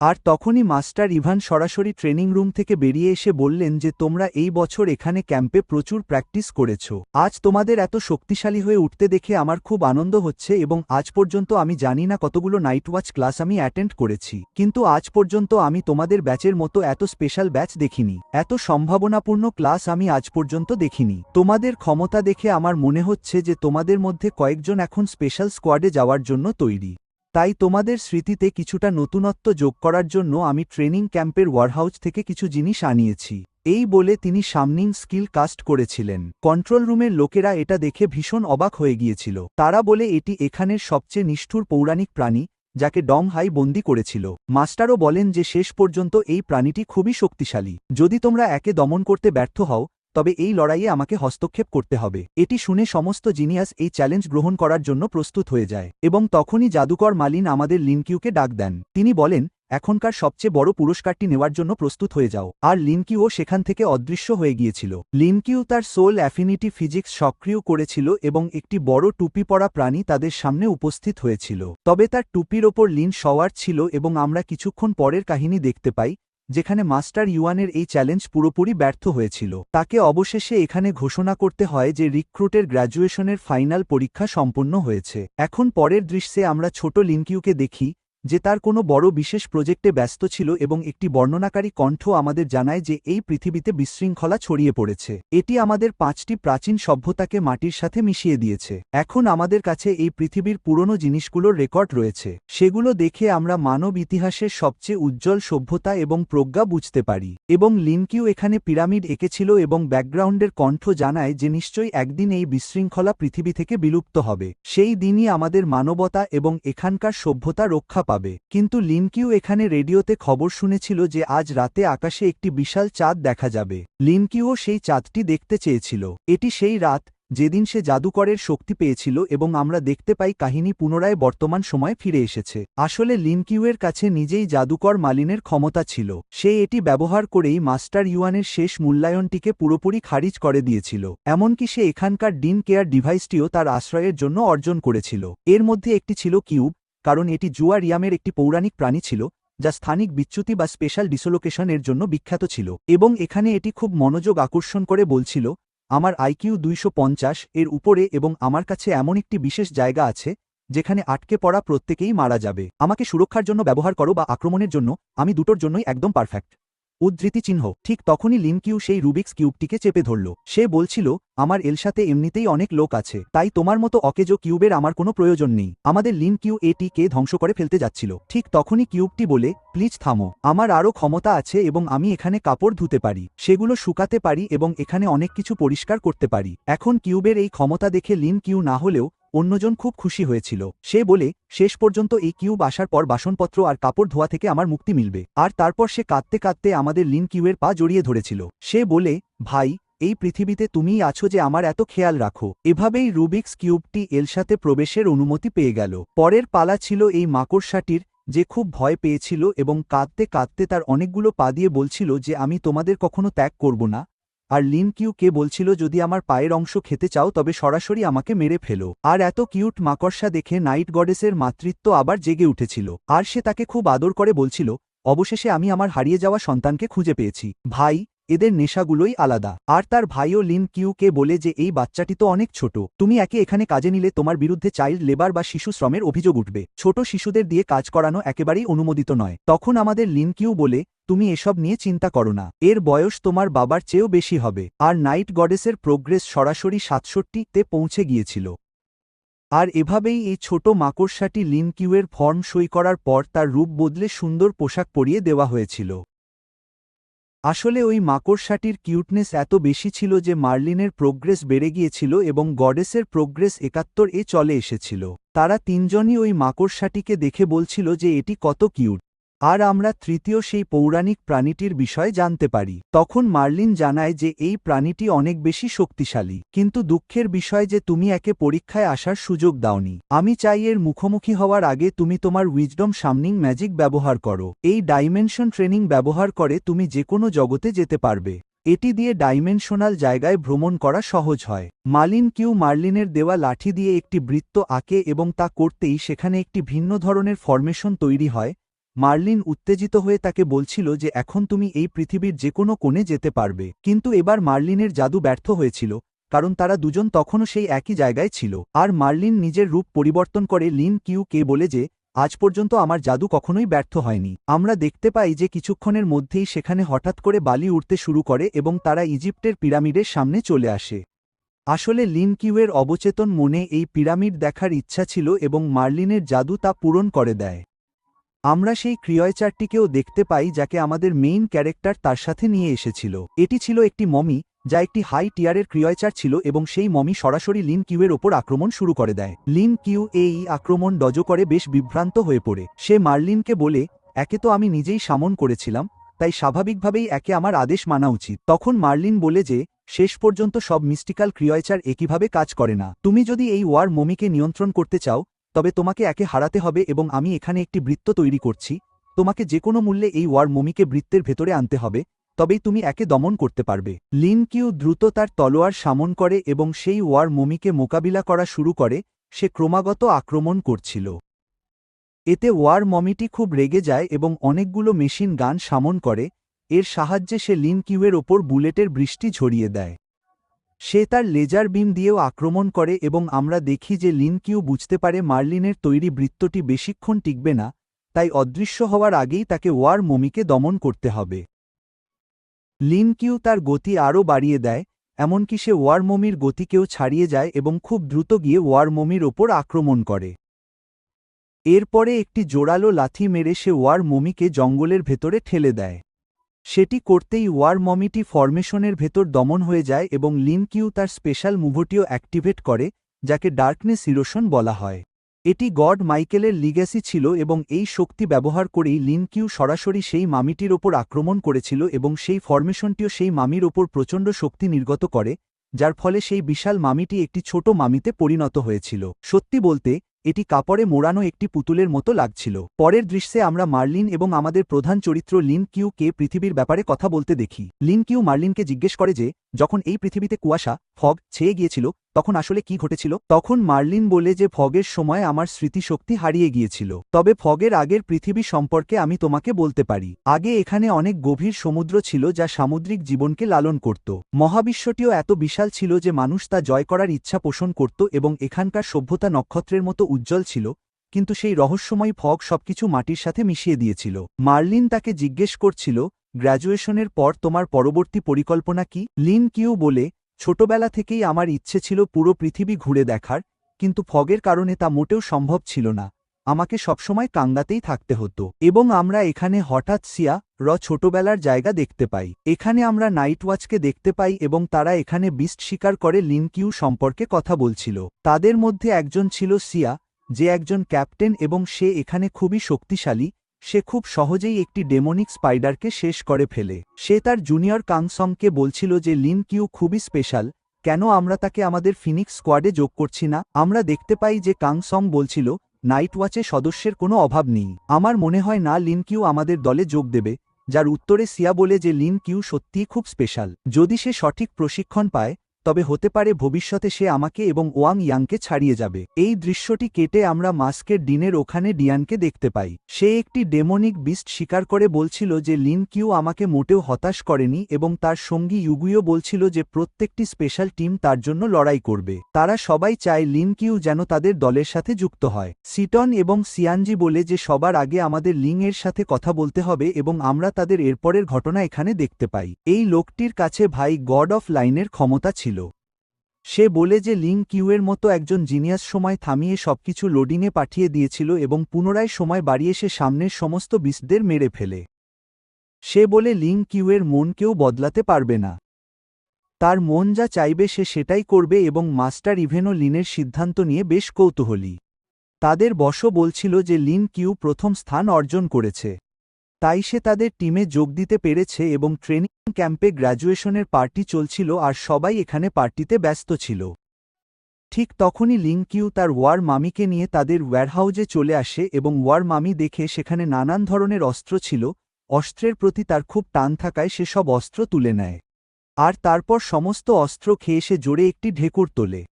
আর তখনই মাস্টার ইভান সরাসরি ট্রেনিং রুম থেকে বেরিয়ে এসে বললেন যে তোমরা এই বছর এখানে ক্যাম্পে প্রচুর প্র্যাকটিস করেছ, আজ তোমাদের এত শক্তিশালী হয়ে উঠতে দেখে আমার খুব আনন্দ হচ্ছে এবং আজ পর্যন্ত আমি জানি না কতগুলো নাইট ওয়াচ ক্লাস আমি অ্যাটেন্ড করেছি, কিন্তু আজ পর্যন্ত আমি তোমাদের ব্যাচের মতো এত স্পেশাল ব্যাচ দেখিনি, এত সম্ভাবনাপূর্ণ ক্লাস আমি আজ পর্যন্ত দেখিনি। তোমাদের ক্ষমতা দেখে আমার মনে হচ্ছে যে তোমাদের মধ্যে কয়েকজন এখন স্পেশাল স্কোয়াডে যাওয়ার জন্য তৈরি, তাই তোমাদের স্মৃতিতে কিছুটা নতুনত্ব যোগ করার জন্য আমি ট্রেনিং ক্যাম্পের ওয়ারহাউস থেকে কিছু জিনিস আনিয়েছি। এই বলে তিনি শামনিং স্কিল কাস্ট করেছিলেন। কন্ট্রোল রুমের লোকেরা এটা দেখে ভীষণ অবাক হয়ে গিয়েছিল, তারা বলে এটি এখানের সবচেয়ে নিষ্ঠুর পৌরাণিক প্রাণী যাকে ডং হাই বন্দি করেছিল। মাস্টারও বলেন যে শেষ পর্যন্ত এই প্রাণীটি খুবই শক্তিশালী, যদি তোমরা একে দমন করতে ব্যর্থ হও তবে এই লড়াইয়ে আমাকে হস্তক্ষেপ করতে হবে। এটি শুনে সমস্ত জিনিয়াস এই চ্যালেঞ্জ গ্রহণ করার জন্য প্রস্তুত হয়ে যায় এবং তখনই জাদুকর মালিন আমাদের লিনকিউকে ডাক দেন। তিনি বলেন এখনকার সবচেয়ে বড় পুরস্কারটি নেওয়ার জন্য প্রস্তুত হয়ে যাও, আর লিনকিউও সেখান থেকে অদৃশ্য হয়ে গিয়েছিল। লিনকিউ তার সোল অ্যাফিনিটি ফিজিক্স সক্রিয় করেছিল এবং একটি বড় টুপি পরা প্রাণী তাদের সামনে উপস্থিত হয়েছিল, তবে তার টুপির ওপর লিন সওয়ার ছিল এবং আমরা কিছুক্ষণ পরের কাহিনী দেখতে পাই যেখানে মাস্টার ইউয়ানের এই চ্যালেঞ্জ পুরোপুরি ব্যর্থ হয়েছিল। তাকে অবশেষে এখানে ঘোষণা করতে হয় যে রিক্রুটের গ্র্যাজুয়েশনের ফাইনাল পরীক্ষা সম্পন্ন হয়েছে। এখন পরের দৃশ্যে আমরা ছোট লিনকিউকে দেখি যে তার কোনো বড় বিশেষ প্রজেক্টে ব্যস্ত ছিল এবং একটি বর্ণনাকারী কণ্ঠ আমাদের জানায় যে এই পৃথিবীতে বিশৃঙ্খলা ছড়িয়ে পড়েছে। এটি আমাদের 5টি প্রাচীন সভ্যতাকে মাটির সাথে মিশিয়ে দিয়েছে। এখন আমাদের কাছে এই পৃথিবীর পুরনো জিনিসগুলোর রেকর্ড রয়েছে, সেগুলো দেখে আমরা মানব ইতিহাসের সবচেয়ে উজ্জ্বল সভ্যতা এবং প্রজ্ঞা বুঝতে পারি। এবং লিনকিউ এখানে পিরামিড এঁকেছিল এবং ব্যাকগ্রাউন্ডের কণ্ঠ জানায় যে নিশ্চয়ই একদিন এই বিশৃঙ্খলা পৃথিবী থেকে বিলুপ্ত হবে, সেই দিনই আমাদের মানবতা এবং এখানকার সভ্যতা রক্ষা পাবে। কিন্তু লিনকিউ এখানে রেডিওতে খবর শুনেছিল যে আজ রাতে আকাশে একটি বিশাল চাঁদ দেখা যাবে। লিনকিউও সেই চাঁদটি দেখতে চেয়েছিল। এটি সেই রাত যেদিন সে জাদুকরের শক্তি পেয়েছিল এবং আমরা দেখতে পাই কাহিনী পুনরায় বর্তমান সময়ে ফিরে এসেছে। আসলে লিনকিউয়ের কাছে নিজেই জাদুকর মালিনের ক্ষমতা ছিল, সে এটি ব্যবহার করেই মাস্টার ইউয়ানের শেষ মূল্যায়নটিকে পুরোপুরি খারিজ করে দিয়েছিল। এমনকি সে এখানকার ডিন কেয়ার ডিভাইসটিও তার আশ্রয়ের জন্য অর্জন করেছিল। এর মধ্যে একটি ছিল কিউব, কারণ এটি জুয়া রিয়ামের একটি পৌরাণিক প্রাণী ছিল যা স্থানিক বিচ্যুতি বা স্পেশাল ডিসোলোকেশন এর জন্য বিখ্যাত ছিল, এবং এখানে এটি খুব মনোযোগ আকর্ষণ করে বলছিল আমার আইকিউ 250 এর উপরে এবং আমার কাছে এমন একটি বিশেষ জায়গা আছে যেখানে আটকে পড়া প্রত্যেকেই মারা যাবে। আমাকে সুরক্ষার জন্য ব্যবহার করো বা আক্রমণের জন্য, আমি দুটোর জন্যই একদম পারফেক্ট। উদ্ধৃতি চিহ্ন। ঠিক তখনই লিনকিউ সেই রুবিক্স কিউবটিকে চেপে ধরল। সে বলছিল আমার এলসাতে এমনিতেই অনেক লোক আছে, তাই তোমার মতো অকেজো কিউবের আমার কোনো প্রয়োজন নেই। আমাদের লিনকিউ এটিকে ধ্বংস করে ফেলতে যাচ্ছিল। ঠিক তখনই কিউবটি বলে প্লিজ থামো, আমার আরও ক্ষমতা আছে এবং আমি এখানে কাপড় ধুতে পারি, সেগুলো শুকাতে পারি এবং এখানে অনেক কিছু পরিষ্কার করতে পারি। এখন কিউবের এই ক্ষমতা দেখে লিনকিউ না হলেও অন্যজন খুব খুশি হয়েছিল। সে বলে শেষ পর্যন্ত এই কিউব আসার পর বাসনপত্র আর কাপড় ধোয়া থেকে আমার মুক্তি মিলবে। আর তারপর সে কাঁদতে কাঁদতে আমাদের লিনকিউয়ের পা জড়িয়ে ধরেছিল। সে বলে ভাই, এই পৃথিবীতে তুমিই আছো যে আমার এত খেয়াল রাখো। এভাবেই রুবিক্স কিউবটি এলসাতে প্রবেশের অনুমতি পেয়ে গেল। পরের পালা ছিল এই মাকড়সাটির, যে খুব ভয় পেয়েছিল এবং কাঁদতে কাঁদতে তার অনেকগুলো পা দিয়ে বলছিল যে আমি তোমাদের কখনো ত্যাগ করব না। আর লিনকিউ কে বলছিল যদি আমার পায়ের অংশ খেতে চাও তবে সরাসরি আমাকে মেরে ফেলো। আর এত কিউট মাকড়সা দেখে নাইট গডেসের মাতৃত্ব আবার জেগে উঠেছিল, আর সে তাকে খুব আদর করে বলছিল অবশেষে আমি আমার হারিয়ে যাওয়া সন্তানকে খুঁজে পেয়েছি। ভাই, এদের নেশাগুলোই আলাদা। আর তার ভাইও লিন কিউকে বলে যে এই বাচ্চাটি তো অনেক ছোট, তুমি একে এখানে কাজে নিলে তোমার বিরুদ্ধে চাইল্ড লেবার বা শিশু শ্রমের অভিযোগ উঠবে, ছোট শিশুদের দিয়ে কাজ করানো একেবারেই অনুমোদিত নয়। তখন আমাদের লিন কিউ বলে, তুমি এসব নিয়ে চিন্তা করো না, এর বয়স তোমার বাবার চেয়েও বেশি হবে। আর নাইট গডেসের প্রোগ্রেস সরাসরি 67তে পৌঁছে গিয়েছিল। আর এভাবেই এই ছোট মাকড়সাটি লিন কিউয়ের ফর্ম সই করার পর তার রূপ বদলে সুন্দর পোশাক পরিয়ে দেওয়া হয়েছিল। আসলে ওই মাকড়সাটির কিউটনেস এত বেশি ছিল যে মার্লিনের প্রোগ্রেস বেড়ে গিয়েছিল এবং গডেসের প্রোগ্রেস 71 চলে এসেছিল। তারা তিনজনই ওই মাকড়সাটিকে দেখে বলছিল যে এটি কত কিউট। আর আমরা তৃতীয় সেই পৌরাণিক প্রাণীটির বিষয়ে জানতে পারি। তখন মার্লিন জানায় যে এই প্রাণীটি অনেক বেশি শক্তিশালী, কিন্তু দুঃখের বিষয় যে তুমি একে পরীক্ষায় আসার সুযোগ দাওনি। আমি চাই এর মুখোমুখি হওয়ার আগে তুমি তোমার উইজডম সামনিং ম্যাজিক ব্যবহার করো। এই ডাইমেনশন ট্রেনিং ব্যবহার করে তুমি যে কোনো জগতে যেতে পারবে। এটি দিয়ে ডাইমেনশনাল জায়গায় ভ্রমণ করা সহজ হয়। মালিন কিউ মার্লিনের দেওয়া লাঠি দিয়ে একটি বৃত্ত আঁকে এবং তা করতেই সেখানে একটি ভিন্ন ধরনের ফরমেশন তৈরি হয়। মার্লিন উত্তেজিত হয়ে তাকে বলছিল যে এখন তুমি এই পৃথিবীর যে কোনো কোণে যেতে পারবে। কিন্তু এবার মার্লিনের জাদু ব্যর্থ হয়েছিল, কারণ তারা দুজন তখনও সেই একই জায়গায় ছিল। আর মার্লিন নিজের রূপ পরিবর্তন করে লিন কিউকে বলে যে আজ পর্যন্ত আমার জাদু কখনোই ব্যর্থ হয়নি। আমরা দেখতে পাই যে কিছুক্ষণের মধ্যেই সেখানে হঠাৎ করে বালি উঠতে শুরু করে এবং তারা ইজিপ্টের পিরামিডের সামনে চলে আসে। আসলে লিন কিউয়ের অবচেতন মনে এই পিরামিড দেখার ইচ্ছা ছিল এবং মার্লিনের জাদু তা পূরণ করে দেয়। আমরা সেই ক্রিয়েচারটিকেও দেখতে পাই যাকে আমাদের মেইন ক্যারেক্টার তার সাথে নিয়ে এসেছিল। এটি ছিল একটি মমি, যা একটি হাই টিয়ারের ক্রিয়েচার ছিল এবং সেই মমি সরাসরি লিন কিউয়ের ওপর আক্রমণ শুরু করে দেয়। লিন কিউ এই আক্রমণ ডজ করে বেশ বিভ্রান্ত হয়ে পড়ে। সে মার্লিনকে বলে, একে তো আমি নিজেই সামন করেছিলাম, তাই স্বাভাবিকভাবেই একে আমার আদেশ মানা উচিত। তখন মার্লিন বলে যে শেষ পর্যন্ত সব মিস্টিক্যাল ক্রিয়েচার একইভাবে কাজ করে না। তুমি যদি এই ওয়ার মমিকে নিয়ন্ত্রণ করতে চাও তবে তোমাকে একে হারাতে হবে এবং আমি এখানে একটি বৃত্ত তৈরি করছি। তোমাকে যে কোনো মূল্যে এই ওয়ার মমিকে বৃত্তের ভেতরে আনতে হবে, তবেই তুমি একে দমন করতে পারবে। লিন কিউ দ্রুত তার তলোয়ার সামন করে এবং সেই ওয়ার মমিকে মোকাবিলা করা শুরু করে। সে ক্রমাগত আক্রমণ করছিল। এতে ওয়ার মমিটি খুব রেগে যায় এবং অনেকগুলো মেশিন গান সামন করে। এর সাহায্যে সে লিন কিউয়ের ওপর বুলেটের বৃষ্টি ঝরিয়ে দেয়। সে তার লেজার বিম দিয়েও আক্রমণ করে এবং আমরা দেখি যে লিন কিউ বুঝতে পারে মার্লিনের তৈরি বৃত্তটি বেশিক্ষণ টিকবে না, তাই অদৃশ্য হওয়ার আগেই তাকে ওয়ার মমিকে দমন করতে হবে। লিন কিউ তার গতি আরও বাড়িয়ে দেয়, এমনকি সে ওয়ার মমির গতিকেও ছাড়িয়ে যায় এবং খুব দ্রুত গিয়ে ওয়ার মমির ওপর আক্রমণ করে। এরপরে একটি জোরালো লাথি মেরে সে ওয়ার মমিকে জঙ্গলের ভেতরে ঠেলে দেয়। সেটি করতেই ওয়ার মমিটি ফরমেশনের ভেতর দমন হয়ে যায় এবং লিন কিউ তার স্পেশাল মুভটিও অ্যাক্টিভেট করে, যাকে ডার্কনেস ইরোশন বলা হয়। এটি গড মাইকেলের লিগ্যাসি ছিল এবং এই শক্তি ব্যবহার করেই লিন কিউ সরাসরি সেই মামিটির ওপর আক্রমণ করেছিল এবং সেই ফরমেশনটিও সেই মামির ওপর প্রচণ্ড শক্তি নির্গত করে, যার ফলে সেই বিশাল মামিটি একটি ছোট মামিতে পরিণত হয়েছিল। সত্যি বলতে এটি কাপড়ে মোড়ানো একটি পুতুলের মতো লাগছিল। পরের দৃশ্যে আমরা মার্লিন এবং আমাদের প্রধান চরিত্র লিন কিউকে পৃথিবীর ব্যাপারে কথা বলতে দেখি। লিন কিউ মার্লিনকে জিজ্ঞেস করে যে যখন এই পৃথিবীতে কুয়াশা ফগ ছেয়ে গিয়েছিল তখন আসলে কি ঘটেছিল। তখন মার্লিন বলে যে ফগের সময় আমার স্মৃতিশক্তি হারিয়ে গিয়েছিল, তবে ফগের আগের পৃথিবী সম্পর্কে আমি তোমাকে বলতে পারি। আগে এখানে অনেক গভীর সমুদ্র ছিল যা সামুদ্রিক জীবনকে লালন করত। মহাবিশ্বটিও এত বিশাল ছিল যে মানুষ তা জয় করার ইচ্ছা পোষণ করত এবং এখানকার সভ্যতা নক্ষত্রের মতো উজ্জ্বল ছিল, কিন্তু সেই রহস্যময় ফগ সবকিছু মাটির সাথে মিশিয়ে দিয়েছিল। মার্লিন তাকে জিজ্ঞেস করছিল, গ্র্যাজুয়েশনের পর তোমার পরবর্তী পরিকল্পনা কি? লিন কিউ বলে, ছোটবেলা থেকেই আমার ইচ্ছে ছিল পুরো পৃথিবী ঘুরে দেখার, কিন্তু ফগের কারণে তা মোটেও সম্ভব ছিল না। আমাকে সবসময় কাঙ্গাতেই থাকতে হতো। এবং আমরা এখানে হঠাৎ সিয়া ছোটবেলার জায়গা দেখতে পাই। এখানে আমরা নাইট ওয়াচকে দেখতে পাই এবং তারা এখানে বিস্ট শিকার করে লিন কিউ সম্পর্কে কথা বলছিল। তাদের মধ্যে একজন ছিল সিয়া, যে একজন ক্যাপ্টেন এবং সে এখানে খুবই শক্তিশালী। সে খুব সহজেই একটি ডেমনিক স্পাইডারকে শেষ করে ফেলে। সে তার জুনিয়র কাংসংকে বলছিল যে লিন কিউ খুবই স্পেশাল, কেন আমরা তাকে আমাদের ফিনিক্স স্কোয়াডে যোগ করছি না। আমরা দেখতে পাই যে কাংসং বলছিল নাইট ওয়াচে সদস্যের কোনো অভাব নেই। আমার মনে হয় না লিন কিউ আমাদের দলে যোগ দেবে, যার উত্তরে সিয়া বলে যে লিন কিউ সত্যিই খুব স্পেশাল। যদি সে সঠিক প্রশিক্ষণ পায় তবে হতে পারে ভবিষ্যতে সে আমাকে এবং ওয়াং ইয়াংকে ছাড়িয়ে যাবে। এই দৃশ্যটি কেটে আমরা মাস্কের ডিনের ওখানে ডিয়ানকে দেখতে পাই। সে একটি ডেমনিক বিস্ট স্বীকার করে বলছিল যে লিন কিউ আমাকে মোটেও হতাশ করেনি এবং তার সঙ্গী ইউগুইও বলছিল যে প্রত্যেকটি স্পেশাল টিম তার জন্য লড়াই করবে। তারা সবাই চায় লিন কিউ যেন তাদের দলের সাথে যুক্ত হয়। সিটন এবং সিয়ানজি বলে যে সবার আগে আমাদের লিং এর সাথে কথা বলতে হবে এবং আমরা তাদের এরপরের ঘটনা এখানে দেখতে পাই। এই লোকটির কাছে ভাই গড অফ লাইনের ক্ষমতা ছিল। সে বলে যে লিং কিউয়ের মতো একজন জিনিয়াস সময় থামিয়ে সবকিছু লোডিংয়ে পাঠিয়ে দিয়েছিল এবং পুনরায় সময় বাড়িয়ে সে সামনের সমস্ত বিস্টদের মেরে ফেলে। সে বলে লিং কিউয়ের মন কেউ বদলাতে পারবে না। তার মন যা চাইবে সে সেটাই করবে এবং মাস্টার ইভেনও লিনের সিদ্ধান্ত নিয়ে বেশ কৌতূহলী। তাদের বসও বলছিল যে লিন কিউ প্রথম স্থান অর্জন করেছে, তাই সে তাদের টিমে যোগ দিতে পেরেছে এবং ট্রেনিং ক্যাম্পে গ্র্যাজুয়েশনের পার্টি চলছিল আর সবাই এখানে পার্টিতে ব্যস্ত ছিল। ঠিক তখনই লিং কিউ তার ওয়ার মামিকে নিয়ে তাদের ওয়্যারহাউজে চলে আসে এবং ওয়ার মামি দেখে সেখানে নানান ধরনের অস্ত্র ছিল। অস্ত্রের প্রতি তার খুব টান থাকায় সে সব অস্ত্র তুলে নেয় আর তারপর সমস্ত অস্ত্র খেয়ে সে জোরে একটি ঢেকুর তোলে।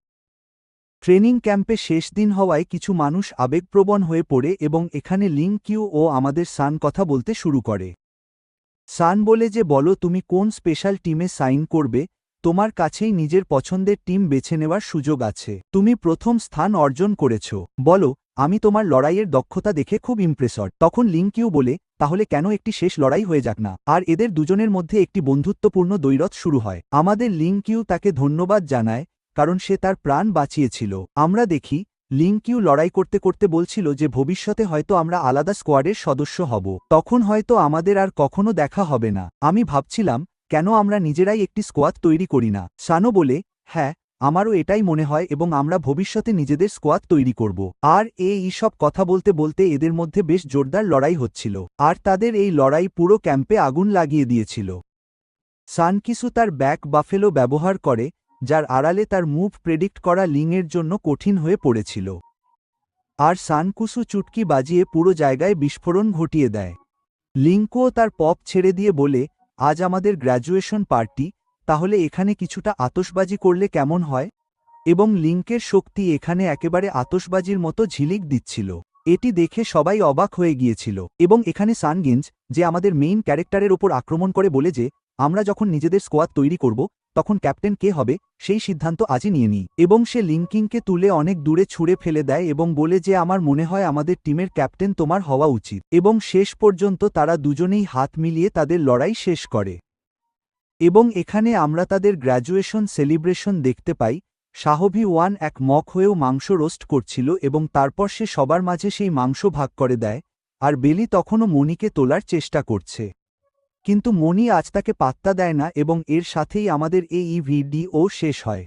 ট্রেনিং ক্যাম্পে শেষ দিন হওয়ায় কিছু মানুষ আবেগপ্রবণ হয়ে পড়ে এবং এখানে লিং কিউ ও আমাদের সান কথা বলতে শুরু করে। সান বলে যে বলো তুমি কোন স্পেশাল টিমে সাইন করবে, তোমার কাছেই নিজের পছন্দের টিম বেছে নেওয়ার সুযোগ আছে। তুমি প্রথম স্থান অর্জন করেছ, বলো আমি তোমার লড়াইয়ের দক্ষতা দেখে খুব ইমপ্রেসড। তখন লিং কিউ বলে তাহলে কেন একটি শেষ লড়াই হয়ে যাক না। আর এদের দুজনের মধ্যে একটি বন্ধুত্বপূর্ণ দ্বৈরথ শুরু হয়। আমাদের লিং কিউ তাকে ধন্যবাদ জানায় কারণ সে তার প্রাণ বাঁচিয়েছিল। আমরা দেখি লিং কিউ লড়াই করতে করতে বলছিল যে ভবিষ্যতে হয়তো আমরা আলাদা স্কোয়াডের সদস্য হব, তখন হয়তো আমাদের আর কখনো দেখা হবে না। আমি ভাবছিলাম কেন আমরা নিজেরাই একটি স্কোয়াড তৈরি করি না। সানো বলে হ্যাঁ আমারও এটাই মনে হয় এবং আমরা ভবিষ্যতে নিজেদের স্কোয়াড তৈরি করব। আর এই সব কথা বলতে বলতে এদের মধ্যে বেশ জোরদার লড়াই হচ্ছিল আর তাদের এই লড়াই পুরো ক্যাম্পে আগুন লাগিয়ে দিয়েছিল। সানকিসু তার ব্যাক বাফেলো ব্যবহার করে যার আড়ালে তার মুভ প্রেডিক্ট করা লিংয়ের জন্য কঠিন হয়ে পড়েছিল। আর সানকুসু চুটকি বাজিয়ে পুরো জায়গায় বিস্ফোরণ ঘটিয়ে দেয়। লিংকও তার পপ ছেড়ে দিয়ে বলে আজ আমাদের গ্র্যাজুয়েশন পার্টি, তাহলে এখানে কিছুটা আতশবাজি করলে কেমন হয়। এবং লিংকের শক্তি এখানে একেবারে আতশবাজির মতো ঝিলিক দিচ্ছিল। এটি দেখে সবাই অবাক হয়ে গিয়েছিল এবং এখানে সানগিঞ্জ যে আমাদের মেইন ক্যারেক্টারের ওপর আক্রমণ করে বলে যে আমরা যখন নিজেদের স্কোয়াড তৈরি করব তখন ক্যাপ্টেন কে হবে সেই সিদ্ধান্ত আজই নিয়ে নিই। এবং সে লিংকিংকে তুলে অনেক দূরে ছুঁড়ে ফেলে দেয় এবং বলে যে আমার মনে হয় আমাদের টিমের ক্যাপ্টেন তোমার হওয়া উচিত। এবং শেষ পর্যন্ত তারা দুজনেই হাত মিলিয়ে তাদের লড়াই শেষ করে। এবং এখানে আমরা তাদের গ্র্যাজুয়েশন সেলিব্রেশন দেখতে পাই। শাহভি ওয়ান এক মক হয়েও মাংস রোস্ট করছিল এবং তারপর সে সবার মাঝে সেই মাংস ভাগ করে দেয়। আর বেলি তখনও মনিকে তোলার চেষ্টা করছে, কিন্তু মনি আজ তাকে পাত্তা দেয় না এবং এর সাথেই আমাদের এই ভিডিও শেষ হয়।